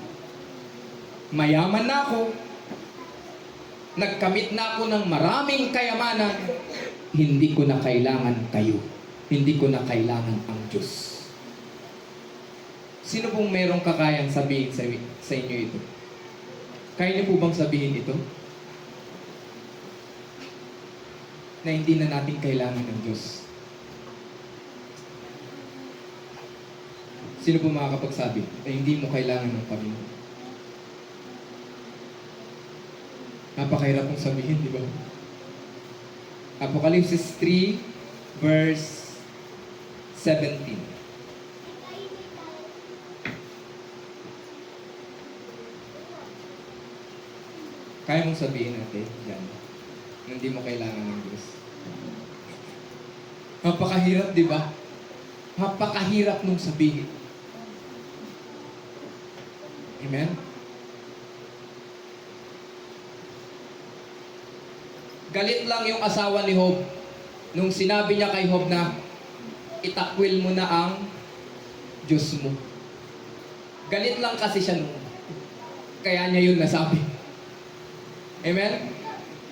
Mayaman na ako, nagkamit na ako ng maraming kayamanan, hindi ko na kailangan kayo. Hindi ko na kailangan ang Diyos. Sino pong merong kakayang sabihin sa inyo ito? Kaya niyo po bang sabihin ito? Na hindi na natin kailangan ng Diyos. Sino po makakapagsabi na hindi mo kailangan ng Panginoon? Napakahirap pong sabihin, di ba? Apocalypse 3, verse 17. Kaya mong sabihin natin yan, na hindi mo kailangan ng Diyos. Napakahirap, di ba? Napakahirap nung sabihin. Amen? Galit lang yung asawa ni Job nung sinabi niya kay Job na itakwil mo na ang Diyos mo. Galit lang kasi siya nung kaya niya yun nasabi. Amen?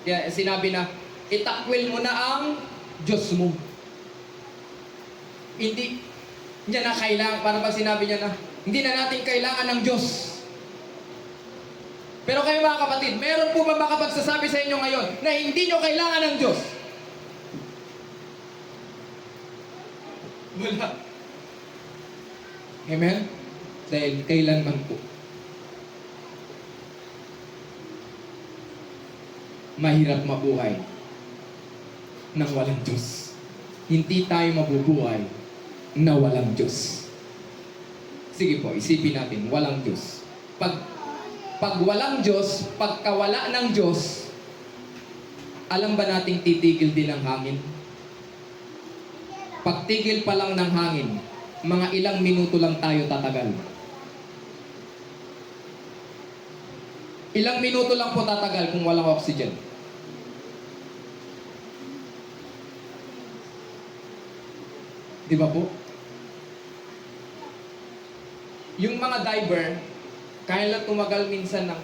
Kaya sinabi na itakwil mo na ang Diyos mo. Hindi niya na kailangan, para ba sinabi niya na hindi na natin kailangan ng Diyos. Pero kayo mga kapatid, meron po ba makapagsasabi sa inyo ngayon na hindi nyo kailangan ng Diyos? Wala. Amen? Dahil kailanman po mahirap mabuhay nang walang Diyos. Hindi tayo mabubuhay na walang Diyos. Sige po, isipin natin, walang Diyos. Pag walang Diyos, pagkawala ng Diyos, alam ba nating titigil din ang hangin? Pagtigil pa lang ng hangin, mga ilang minuto lang tayo tatagal. Ilang minuto lang po tatagal kung walang oxygen. Di ba po? Yung mga diver, kaya lang tumagal minsan ng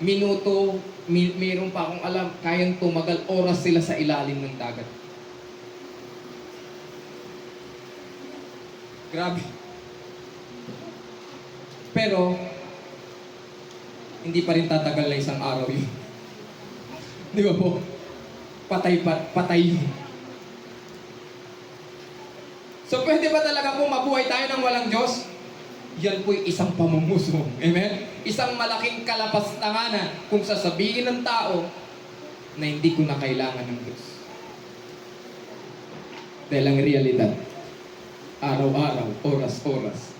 minuto, mayroon pa akong alam, kayang tumagal oras sila sa ilalim ng dagat. Grabe. Pero, hindi pa rin tatagal na isang araw yun. Di ba po? Patay yun. So, pwede ba talaga po mabuhay tayo ng walang Diyos? Yan po'y isang pamumuso. Amen? Isang malaking kalapastanganan kung sasabihin ng tao na hindi ko na kailangan ng Diyos. Dahil ang realidad, araw-araw, oras-oras,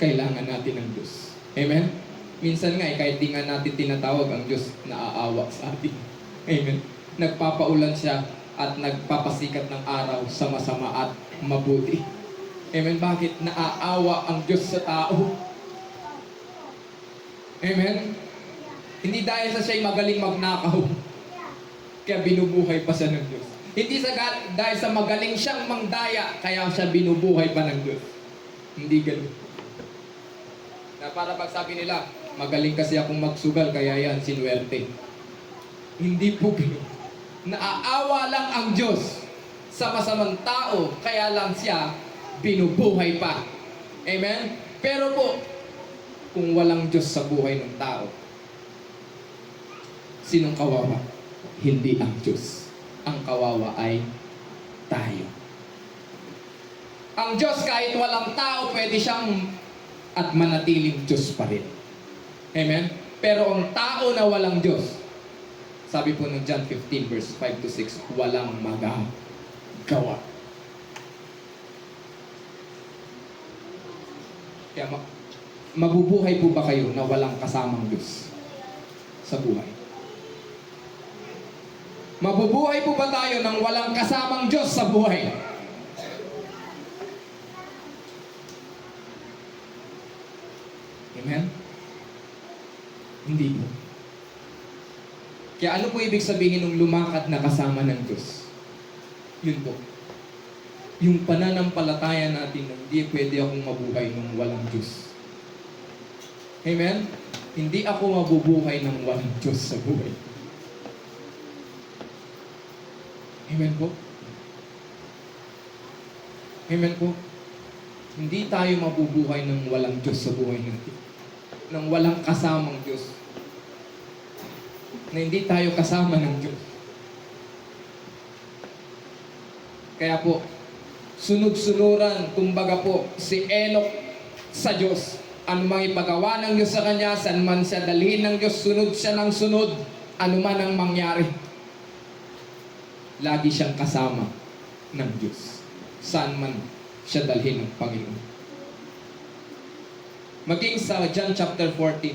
kailangan natin ng Diyos. Amen? Minsan nga, kahit di nga natin tinatawag ang Diyos, naaawa sa atin. Amen? Nagpapaulan siya at nagpapasikat ng araw sa masama at mabuti. Amen? Bakit? Naaawa ang Diyos sa tao. Amen? Hindi dahil sa siya'y magaling magnakaw, kaya binubuhay pa siya ng Diyos. Hindi dahil sa magaling siyang mangdaya, kaya siya binubuhay pa ng Diyos. Hindi ganun. Na para pag sabi nila, magaling kasi akong magsugal, kaya yan, sinuwerte. Hindi po ganun. Naaawa lang ang Diyos sa masamang tao, kaya lang siya binubuhay pa. Amen? Pero po, kung walang Diyos sa buhay ng tao, sinong kawawa? Hindi ang Diyos. Ang kawawa ay tayo. Ang Diyos kahit walang tao, pwede siyang at manatiling Diyos pa rin. Amen? Pero ang tao na walang Diyos, sabi po ng John 15 verse 5 to 6, walang magagawa. Kaya mabubuhay po ba kayo na walang kasamang Diyos sa buhay? Mabubuhay po ba tayo ng walang kasamang Diyos sa buhay? Amen? Hindi po. Kaya ano po ibig sabihin ng lumakad na kasama ng Diyos? Yun po. Yung pananampalataya natin na hindi pwede akong mabuhay ng walang Diyos. Amen? Hindi ako mabubuhay ng walang Diyos sa buhay. Amen po? Amen po? Hindi tayo mabubuhay ng walang Diyos sa buhay natin. Ng walang kasamang Diyos. Na hindi tayo kasama ng Diyos. Kaya po, sunod-sunuran, kumbaga po, si Enoch sa Diyos. Ano mang ipagawa ng Diyos sa kanya, saan man siya dalhin ng Diyos, sunod siya ng sunod, ano man ang mangyari. Lagi siyang kasama ng Diyos. Saan man siya dalhin ng Panginoon. Maging sa John chapter 14,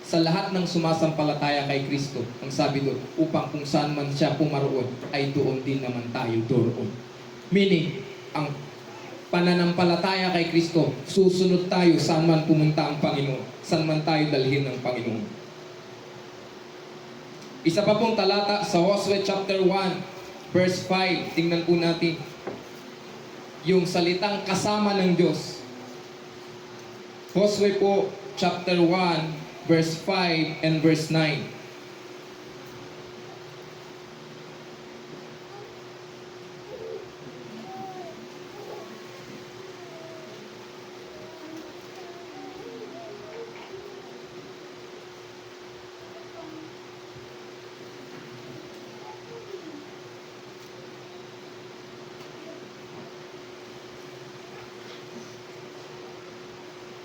sa lahat ng sumasampalataya kay Kristo, ang sabi doon, upang kung saan man siya pumaroon, ay doon din naman tayo doon. Meaning, ang pananampalataya kay Kristo, susunod tayo saan man pumunta ang Panginoon, saan man tayo dalhin ng Panginoon. Isa pa pong talata sa Joshua chapter 1, verse 5, tingnan po natin yung salitang kasama ng Diyos. Joshua po chapter 1, verse 5 and verse 9.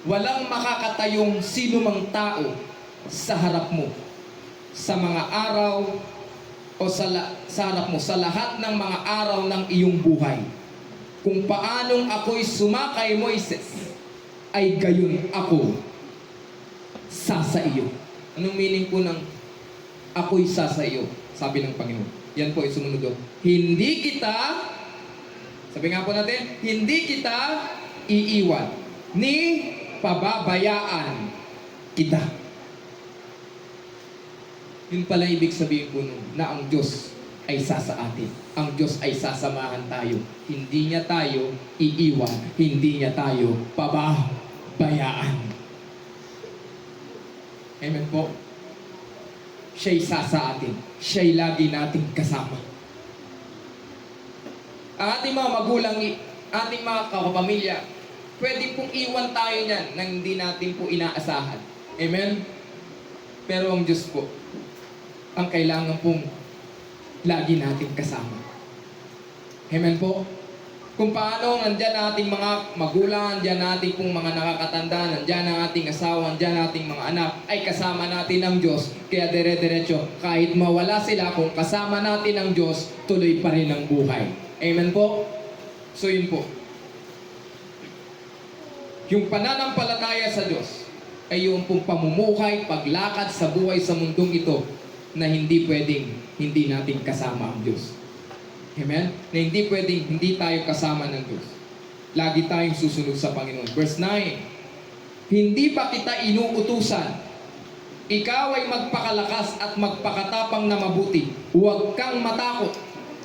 Walang makakatayong sino mang tao sa harap mo, sa mga araw o sa harap mo, sa lahat ng mga araw ng iyong buhay. Kung paanong ako'y sumakay, Moises, ay gayon ako sa iyo. Anong meaning po ng ako'y sa iyo? Sabi ng Panginoon. Yan po ay sumunod doon. Hindi kita, sabi nga po natin, hindi kita iiwan, ni pababayaan kita. Yun pala ibig sabihin po nun, na ang Diyos ay sasa atin. Ang Diyos ay sasamahan tayo. Hindi niya tayo iiwan. Hindi niya tayo pababayaan. Amen po. Siya'y sasa atin. Siya'y lagi nating kasama. Ang ating mga magulang, ating mga kapamilya, pwede pong iwan tayo niyan nang hindi natin po inaasahan. Amen? Pero ang Diyos po, ang kailangan pong lagi natin kasama. Amen po? Kung paano nandyan ating mga magulang, nandyan ating pong mga nakakatanda, nandyan ang ating asawa, nandyan ating mga anak, ay kasama natin ang Diyos. Kaya dire-diretso, kahit mawala sila, kung kasama natin ang Diyos, tuloy pa rin ang buhay. Amen po? So yun po. Yung pananampalataya sa Diyos ay yung pong pamumuhay, paglakad sa buhay sa mundong ito na hindi pwedeng hindi natin kasama ang Diyos. Amen? Na hindi pwedeng hindi tayo kasama ng Diyos. Lagi tayong susunod sa Panginoon. Verse 9, hindi pa kita inuutusan. Ikaw ay magpakalakas at magpakatapang na mabuti. Huwag kang matakot,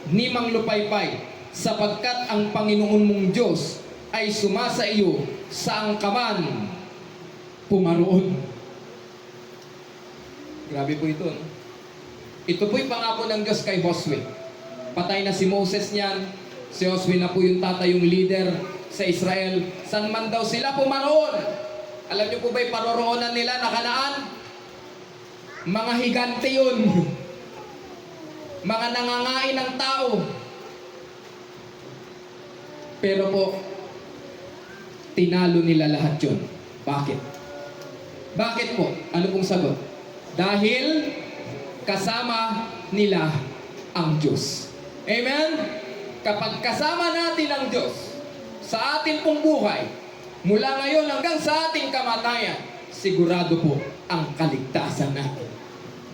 ni manglupaypay, sapagkat ang Panginoon mong Diyos ay sumasa iyo saan ka man pumaroon. Grabe po ito, no? Ito po'y pangako ng Diyos kay Joshua. Patay na si Moses niyan. Si Joshua na po yung tatayong leader sa Israel. San man daw sila pumaroon? Alam niyo po ba'y paroroonan nila na Kanaan? Mga higante yun. Mga nangangain ng tao. Pero po, tinalo nila lahat yun. Bakit? Bakit po? Ano pong sagot? Dahil kasama nila ang Diyos. Amen? Kapag kasama natin ang Diyos sa ating pong buhay, mula ngayon hanggang sa ating kamatayan, sigurado po ang kaligtasan natin.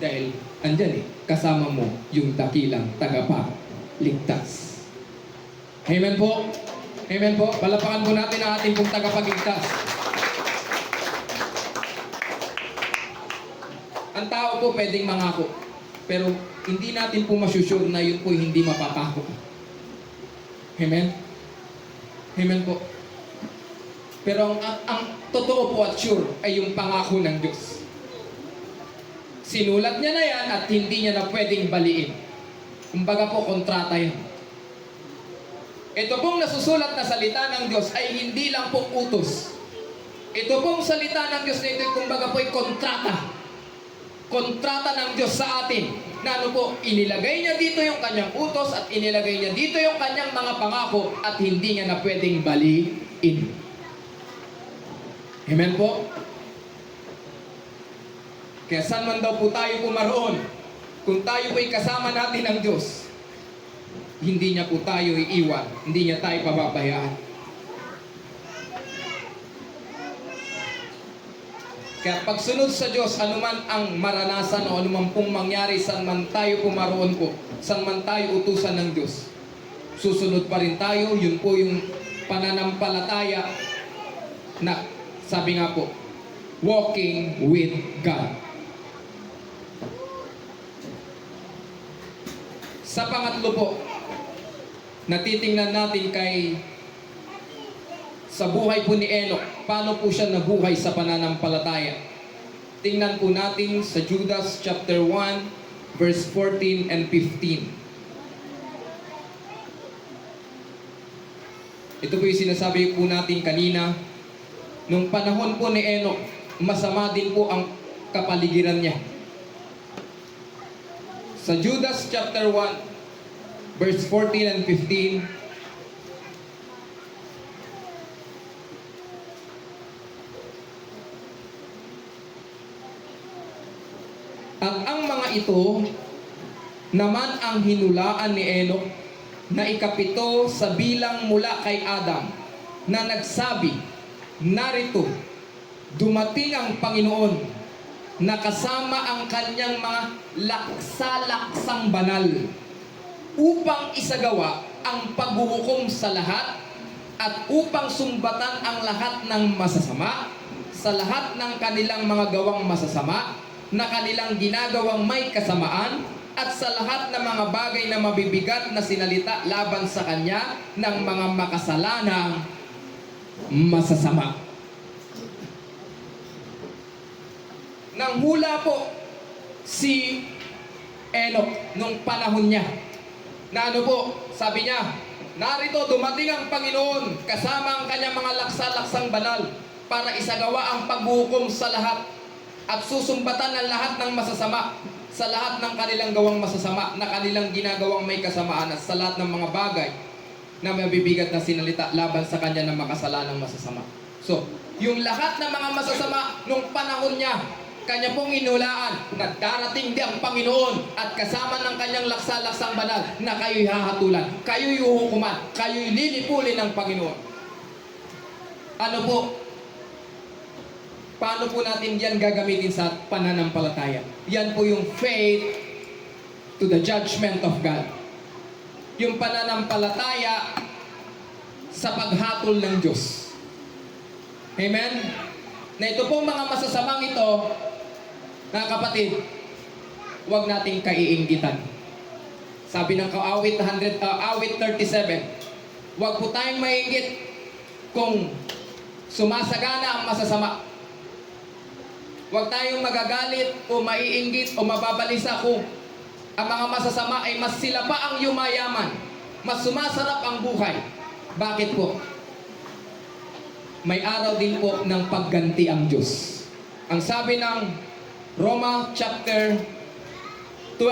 Dahil andyan kasama mo yung dakilang tagapagligtas. Amen po. Amen po. Palapakan po natin ang ating pong tagapagligtas. Ang tao po pwedeng mangako, pero hindi natin po masusure na yun po hindi mapapako. Amen? Amen po. Pero ang totoo po at sure ay yung pangako ng Diyos. Sinulat niya na yan at hindi niya na pwedeng baliin. Kumbaga po, kontrata yan. Ito pong nasusulat na salita ng Diyos ay hindi lang po utos. Ito pong salita ng Diyos na ito, kumbaga po ay kontrata. Kontrata ng Diyos sa atin. Na ano po, inilagay niya dito yung kanyang utos at inilagay niya dito yung kanyang mga pangako at hindi niya na pwedeng baliin. Amen po? Kaya saan man daw po tayo pumaroon, kung tayo po'y kasama natin ng Diyos, hindi niya po tayo iiwan, hindi niya tayo pababayaan. Kaya pagsunod sa Diyos, anuman ang maranasan o anuman pong mangyari, saan man tayo pumaroon po, saan man tayo utusan ng Diyos, susunod pa rin tayo. Yun po yung pananampalataya na, sabi nga po, walking with God. Sa pangatlo po, natitingnan natin sa buhay po ni Enoch, paano po siya nabuhay sa pananampalataya. Tingnan po natin sa Judas chapter 1, verse 14 and 15. Ito po yung sinasabi po natin kanina. Nung panahon po ni Enoch, masama din po ang kapaligiran niya. Sa Judas chapter 1, verse 14 and 15, at ang mga ito naman ang hinulaan ni Enoch na ikapito sa bilang mula kay Adam, na nagsabi, narito, dumating ang Panginoon na kasama ang kanyang mga laksa-laksang banal upang isagawa ang paghuhukom sa lahat at upang sumbatan ang lahat ng masasama sa lahat ng kanilang mga gawang masasama na kanilang ginagawang may kasamaan at sa lahat ng mga bagay na mabibigat na sinalita laban sa kanya ng mga makasalanang masasama. Nang hula po si Enoch nung panahon niya, na ano po, sabi niya, narito dumating ang Panginoon kasama ang kanyang mga laksa-laksang banal para isagawa ang paghuhukom sa lahat at susumbatan ang lahat ng masasama sa lahat ng kanilang gawang masasama na kanilang ginagawang may kasamaan at sa lahat ng mga bagay na mabibigat na sinalita laban sa kanya ng makasalanang masasama. So, yung lahat ng mga masasama nung panahon niya, kanya pong inulaan na darating di ang Panginoon at kasama ng kanyang laksa-laksang banal na kayo'y hahatulan, kayo'y uhukuman, kayo'y lilipulin ng Panginoon. Ano po? Paano po natin yan gagamitin sa pananampalataya? Yan po yung faith to the judgment of God. Yung pananampalataya sa paghatol ng Diyos. Amen? Na ito pong mga masasamang ito, mga kapatid, huwag nating kaiinggitan. Sabi ng awit 37, huwag po tayong maiinggit kung sumasagana ang masasama. Huwag tayong magagalit o maiinggit o mababalisa kung ang mga masasama ay mas sila pa ang yumayaman, mas sumasarap ang buhay. Bakit po? May araw din po ng pagganti ang Diyos. Ang sabi ng Roma chapter 12,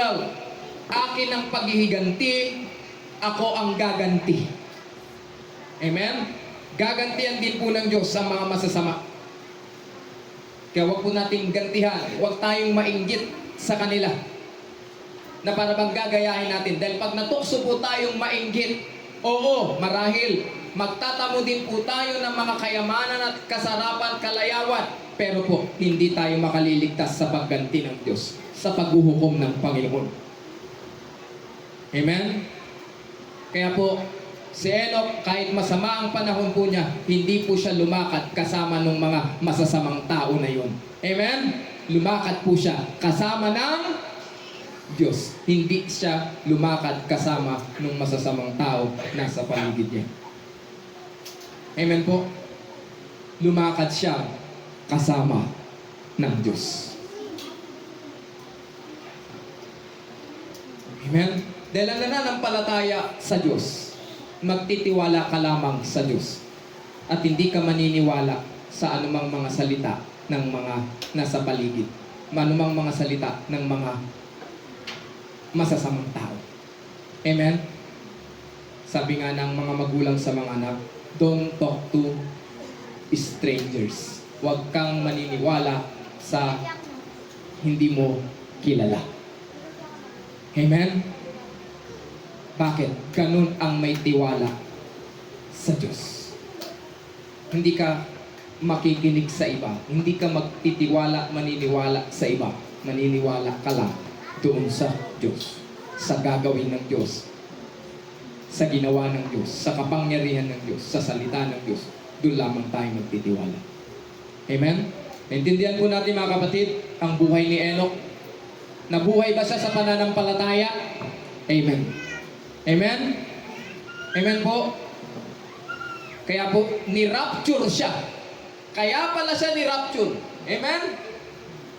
akin ang paghihiganti, ako ang gaganti. Amen? Gagantihan din po ng Diyos sa mga masasama. Kaya huwag po nating gantihan, huwag tayong mainggit sa kanila na para bang gagayahin natin. Dahil pag natukso po tayong mainggit, oo, marahil Magtatamo din po tayo ng mga kayamanan at kasarapan, kalayawan. Pero po, hindi tayo makaliligtas sa pagganti ng Diyos, sa paghuhukom ng Panginoon. Amen? Kaya po, si Enoch, kahit masama ang panahon po niya, hindi po siya lumakad kasama ng mga masasamang tao na yun. Amen? Lumakad po siya kasama ng Diyos. Hindi siya lumakad kasama ng masasamang tao na sa paligid niya. Amen po? Lumakad siya kasama ng Diyos. Amen? Dahil ang nananampalataya sa Diyos, magtitiwala ka lamang sa Diyos. At hindi ka maniniwala sa anumang mga salita ng mga nasa paligid. Anumang mga salita ng mga masasamang tao. Amen? Sabi nga ng mga magulang sa mga anak, don't talk to strangers. Huwag kang maniniwala sa hindi mo kilala. Amen? Bakit? Ganun ang may tiwala sa Diyos. Hindi ka makikinig sa iba. Hindi ka magtitiwala, maniniwala sa iba. Maniniwala ka lang doon sa Diyos. Sa gagawin ng Diyos. Sa ginawa ng Diyos. Sa kapangyarihan ng Diyos. Sa salita ng Diyos. Doon lamang tayo magtitiwala. Amen? Naintindihan po natin mga kapatid, ang buhay ni Enoch. Nabuhay ba siya sa pananampalataya? Amen. Amen? Amen po? Kaya po, ni-rapture siya. Kaya pala siya ni-rapture. Amen?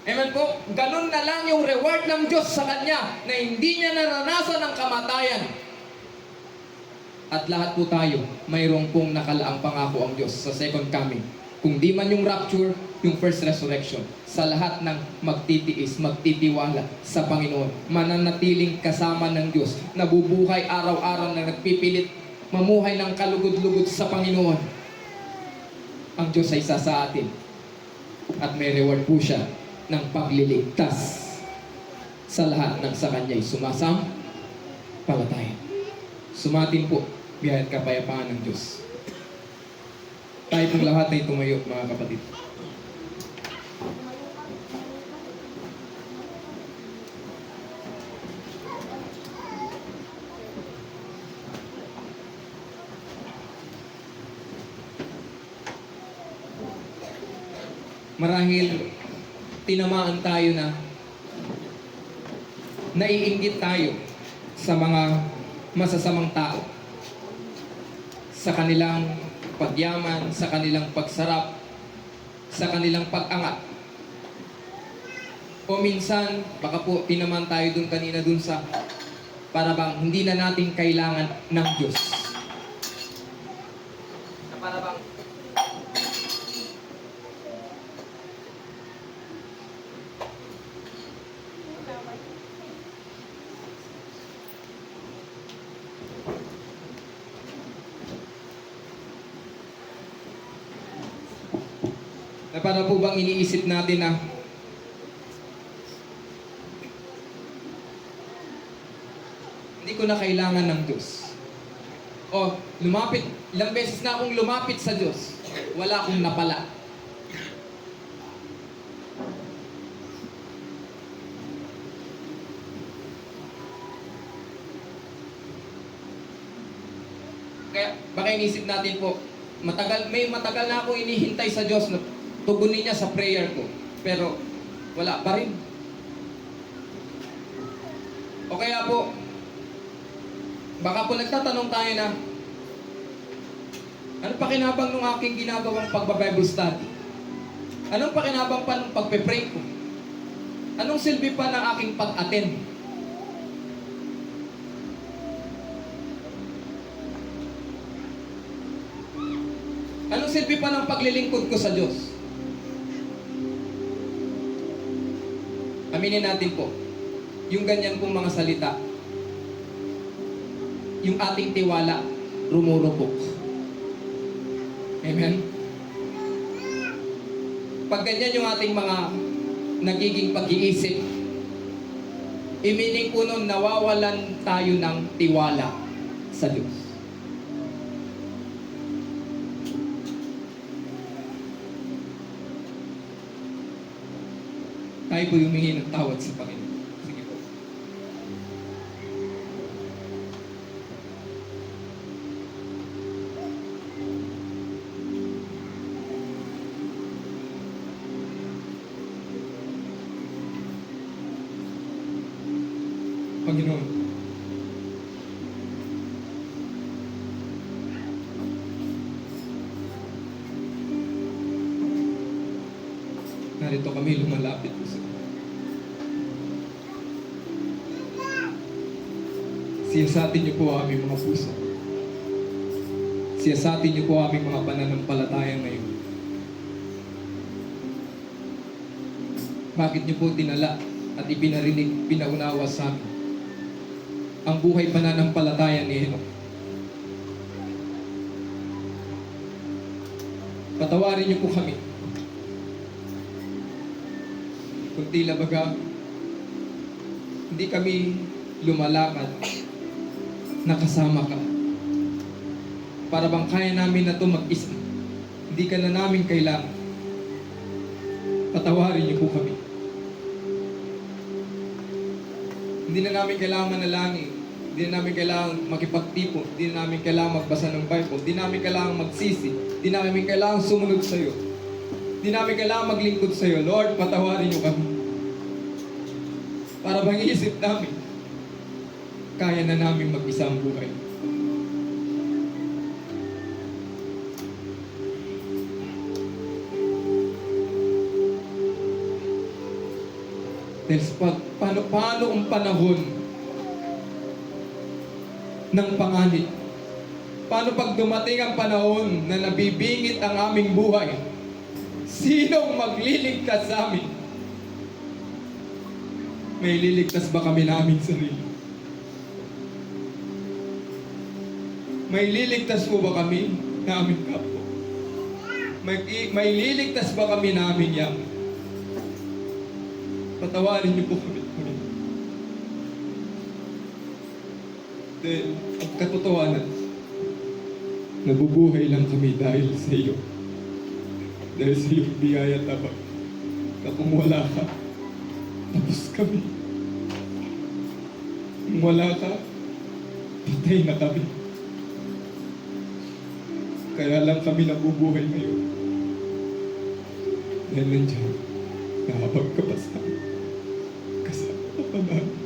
Amen po? Ganun na lang yung reward ng Diyos sa kanya na hindi niya naranasan ang kamatayan. At lahat po tayo, mayroong pong nakalaang pangako ang Diyos sa second coming. Kung di man yung rapture, yung first resurrection. Sa lahat ng magtitiis, magtitiwala sa Panginoon. Mananatiling kasama ng Diyos. Nabubuhay araw-araw na nagpipilit mamuhay ng kalugod-lugod sa Panginoon. Ang Diyos ay isa sa atin. At may reward po siya ng pagliligtas sa lahat ng sa Kanya'y sumasampalataya. Sumatin po, biyayat kapayapaan ng Diyos. Tayo pong lahat ay tumayo, mga kapatid. Marahil tinamaan tayo na naiinggit tayo sa mga masasamang tao, sa kanilang pagyaman, sa kanilang pagsarap, sa kanilang pag-angat. O minsan, baka po tinaman tayo dun kanina dun sa para bang hindi na natin kailangan ng Diyos. Na para bang na para po bang iniisip natin na hindi ko na kailangan ng Diyos. O, ilang beses na akong lumapit sa Diyos, wala akong napala. Kaya, baka iniisip natin po, may matagal na akong inihintay sa Diyos na tugunin niya sa prayer ko. Pero, wala pa rin. O kaya po, baka po nagtatanong tayo na, ano pakinabang nung aking ginagawang pagbabible study? Anong pakinabang pa nung pagpe-pray ko? Anong silbi pa ng aking pag-attend? Anong silbi pa ng paglilingkod ko sa Diyos? Aminin natin po, yung ganyan pong mga salita, yung ating tiwala, rumurupok. Amen? Pag ganyan yung ating mga nagiging pag-iisip, imining po nun, nawawalan tayo ng tiwala sa Diyos. Tayo po humingi ng tawad sa Panginoon. Sige po. Panginoon, narito kami lumalapit po sa inyo. Siyasatin niyo po ang aming mga puso. Siyasatin niyo po ang aming mga pananampalataya ngayon. Bakit niyo po dinala at ipinarinig, pinaunawa sa amin ang buhay pananampalataya ni Enoch? Patawarin niyo po kami kung tila baga hindi kami lumalakad nakasama ka. Para bang kaya namin na ito mag-isa. Hindi ka na namin kailangan. Patawarin niyo po kami. Hindi na namin kailangan manalangin. Hindi na namin kailangan makipagtipon. Hindi na namin kailangan magbasa ng Bible. Hindi namin kailangan magsisi. Hindi namin kailangan sumunod sa iyo. Hindi namin kailangan maglingkod sa iyo. Lord, patawarin niyo kami. Para bang iisip namin, kaya na namin mag-isa ang buhay. Dahil paano ang panahon ng panganib? Paano pag dumating ang panahon na nabibingit ang aming buhay? Sinong magliligtas sa amin? May liligtas ba kami na aming sarili? May liligtas po ba kami na aming kapwa? May liligtas ba kami na aming yaman? Patawarin niyo po kami. Dahil ang katotohanan, nabubuhay lang kami dahil sa iyo. Dahil sa iyong biyaya tabang. Na kung wala ka, tapos kami. Kung wala ka, patay na kami. Kaya lang kami nabubuhay ngayon. Dahil nandiyan, nahabag ka pa sa amin. Kasama ka pa namin.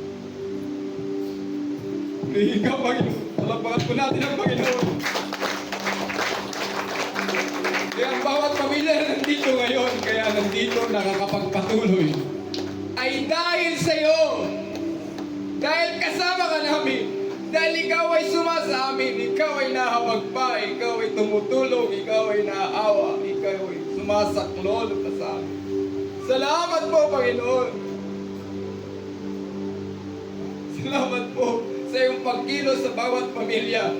Pilihin ka, Panginoon. Palapakan po natin ang Panginoon. Kaya ang bawat pamilya na nandito ngayon, kaya nandito nakakapagpatuloy, ay dahil sa iyo. Dahil kasama ka namin. Dahil ikaw ay sumasa amin, ikaw ay nahawag pa, ikaw ay tumutulong, ikaw ay naaawa, ikaw ay sumasaklolo pa sa amin. Salamat po, Panginoon. Salamat po sa iyong pagkilos sa bawat pamilya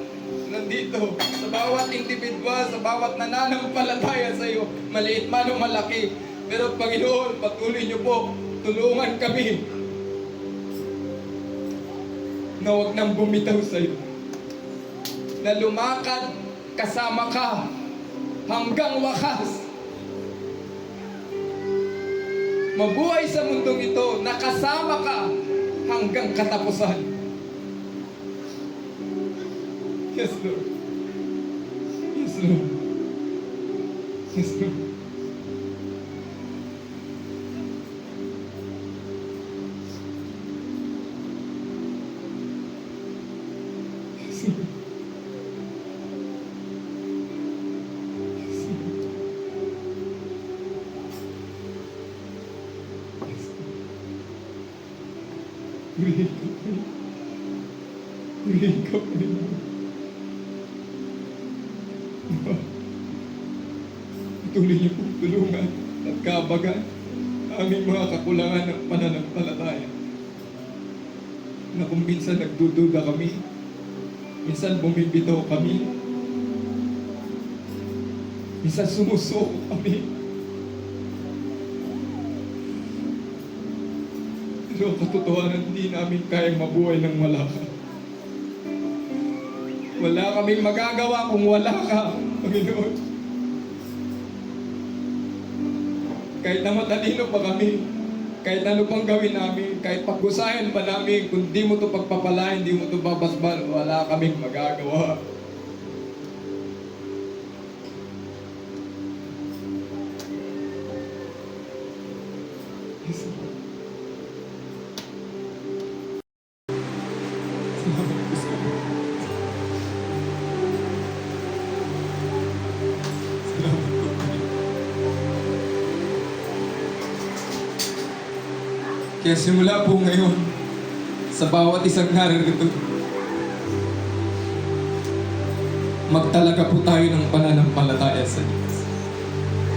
nandito, sa bawat individual, sa bawat nananampalataya sa iyo, maliit man o malaki. Pero Panginoon, patuloy niyo po, tulungan kami na huwag nang bumitaw sa iyo. Na lumakad kasama ka hanggang wakas. Mabuhay sa mundong ito na kasama ka hanggang katapusan. Yes, Lord. Yes, Lord. Yes, Lord. Purihin ka, Panginoon. Patuloy niyo pong tulungan at kabagan aming mga kakulangan ng pananampalataya. Na kung minsan nagdududa kami, minsan bumibitaw kami, minsan sumusuko kami. Pero katotohanan, hindi namin kayang mabuhay ng wala ka. Wala kaming magagawa kung wala ka, Panginoon. Kahit na matalino pa kami, Kahit ano pang gawin namin, kahit pagkusayan pa namin, kung di mo to pagpapalain, di mo to babasban, wala kaming magagawa. Kaya simula po ngayon, sa bawat isang naririto, magtalaga po tayo ng pananampalataya sa Diyos.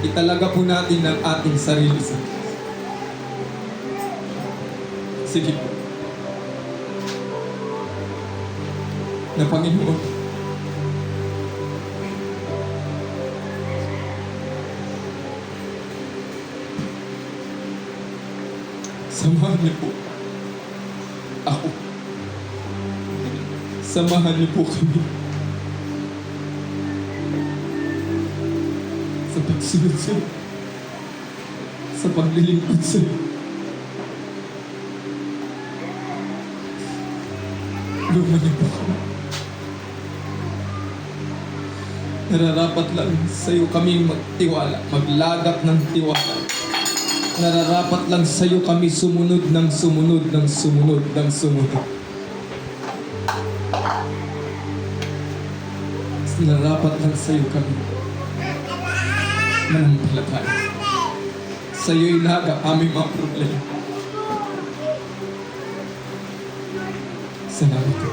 Italaga po natin ang ating sarili sa Diyos. Sige po. Na Panginoon, samahan niyo po ako. Samahan niyo po kami sa pagsunod sa iyo, sa paglilingkod sa iyo. Luman niyo po kami. Nararapat lang sa iyo kami magtiwala, maglagak ng tiwala. Nararapat lang sa iyo kami sumunod ng sumunod ng sumunod ng sumunod. Nararapat lang sa iyo kami manampalataya. Sa iyo ilaga aming mga problema. Salamat po.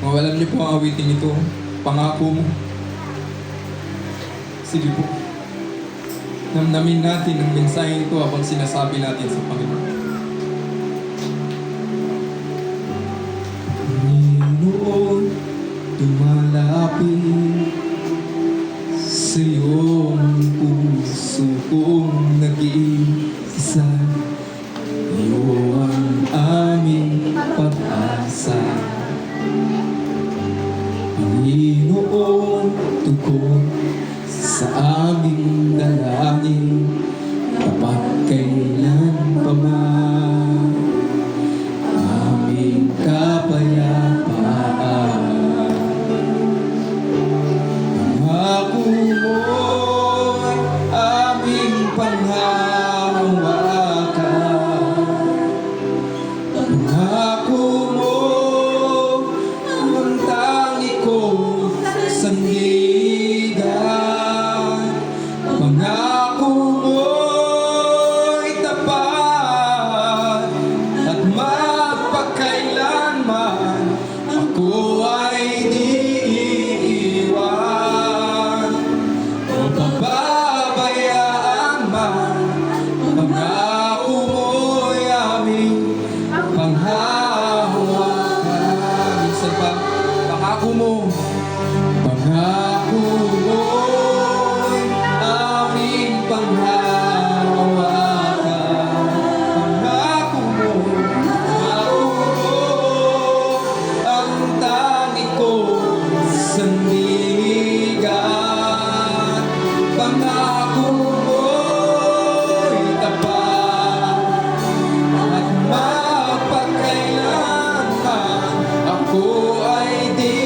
Mawalan niyo po ang awiting ito. Pangako mo. Sige po. Namnamin natin ang mensahe ito habang sinasabi natin sa Panginoon. Panginoon, tumalapit sa iyong puso kong nag-iisa. Iyo ang aming pag-asa. Panginoon, tugon sa aming dalangin kapag kailan pa man aming kapayapaan. Pangako mo'y aming panghahawakan. Pangako mo ang tangi kong sandigan. Pangako mo'y tapat at magpakailanman ako ay di iiwan o pababayaan man. Pangako mo'y aming panghahawakan. Minsan pa, pangako mo. Pangako mo'y aming panghahawakan. Pangako mo ang tangi kong sandigan. Pangako mo'y tapat at magpakailanman ako ay di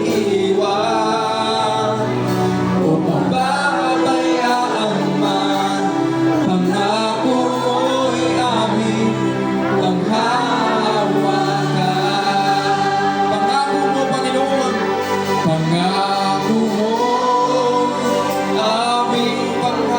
iiwan o pababayaan man. Pangako mo'y aming panghahawakan. Pangako mo, Panginoon. Pangako mo aming panghahawakan.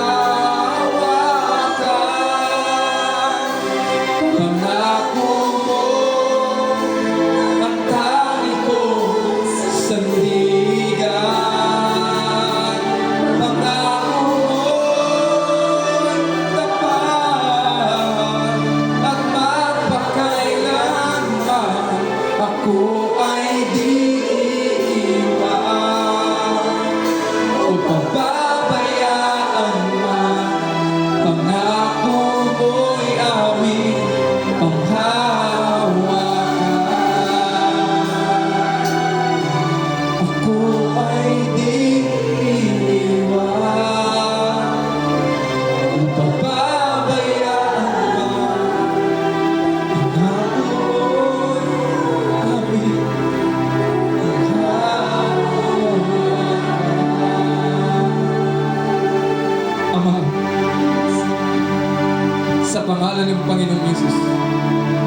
pangalan ng Panginoong Yesus,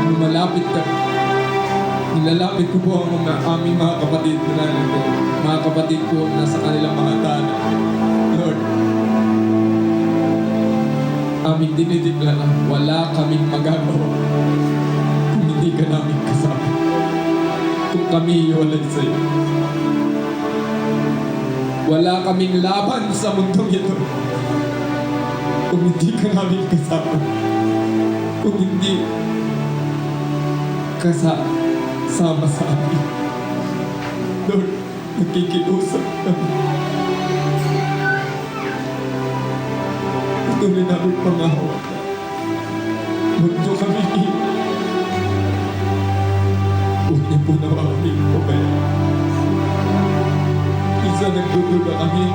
lumalapit ka. Nilalapit ko po ang aming mga kapatid na nandito. Mga kapatid ko na sa kanilang mga tahanan. Lord, aming dinideklara, wala kaming magagawa kung hindi ka namin kasama. Kung kami iwalay sa iyo. Wala kaming laban sa mundong ito kung hindi ka namin kasama. Kung hindi kasama sa amin. Lord, nakikiusap kami. Patuloy namin pangahawak. Huwag niyo kami iwan. Huwag niyo po nawawaling po kaya. Minsan nagdududa kami.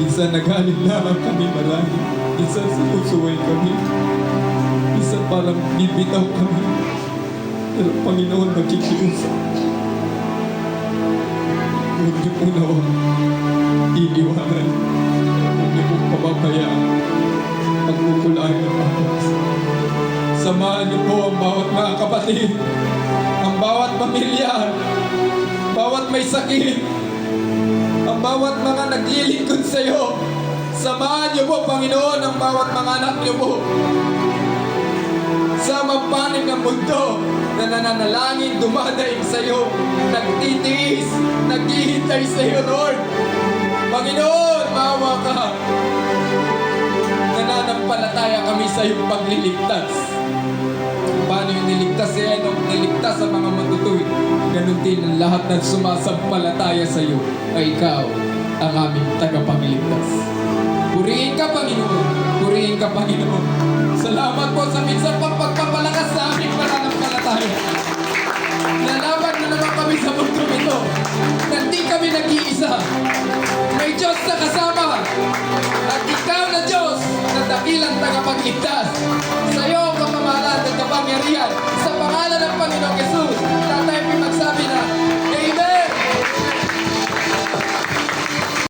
Minsan nag-alinlangan kami marami. Minsan sinusuway kami. Minsan parang bibitaw kami. Pero Panginoon, nakikiusap. Huwag niyo po nawang iiwanan. Huwag niyo po pababayaan. Pagkukulain ng Panginoon. Samahan niyo po ang bawat mga kapatid. Ang bawat pamilya. Bawat may sakit. Ang bawat mga naglilingkod sa iyo. Samahan niyo po, Panginoon, ang bawat mga anak niyo po. Sa mapanig ng mundo na nananalangin, dumadaing sa iyo, nagtitiis, naghihintay sa iyo, Lord. Panginoon, maawa ka. Nananampalataya kami sa iyong pagliligtas. Paano yung niligtas si Enoch, niligtas sa mga matutuwid. Ganon din ang lahat ng sumasampalataya sa iyo ay ikaw ang aming tagapagligtas. Purihin ka, Panginoon. Purihin ka, Panginoon. Salamat po sa minsan pang pagpapalakas sa aming pananampalataya. Lalaban na naman kami sa mundo ito. Hindi kami nag-iisa. May Diyos na kasama. At ikaw na Diyos na dakilang tagapagligtas. Sa iyo ang pamamahalaan at kapangyarihan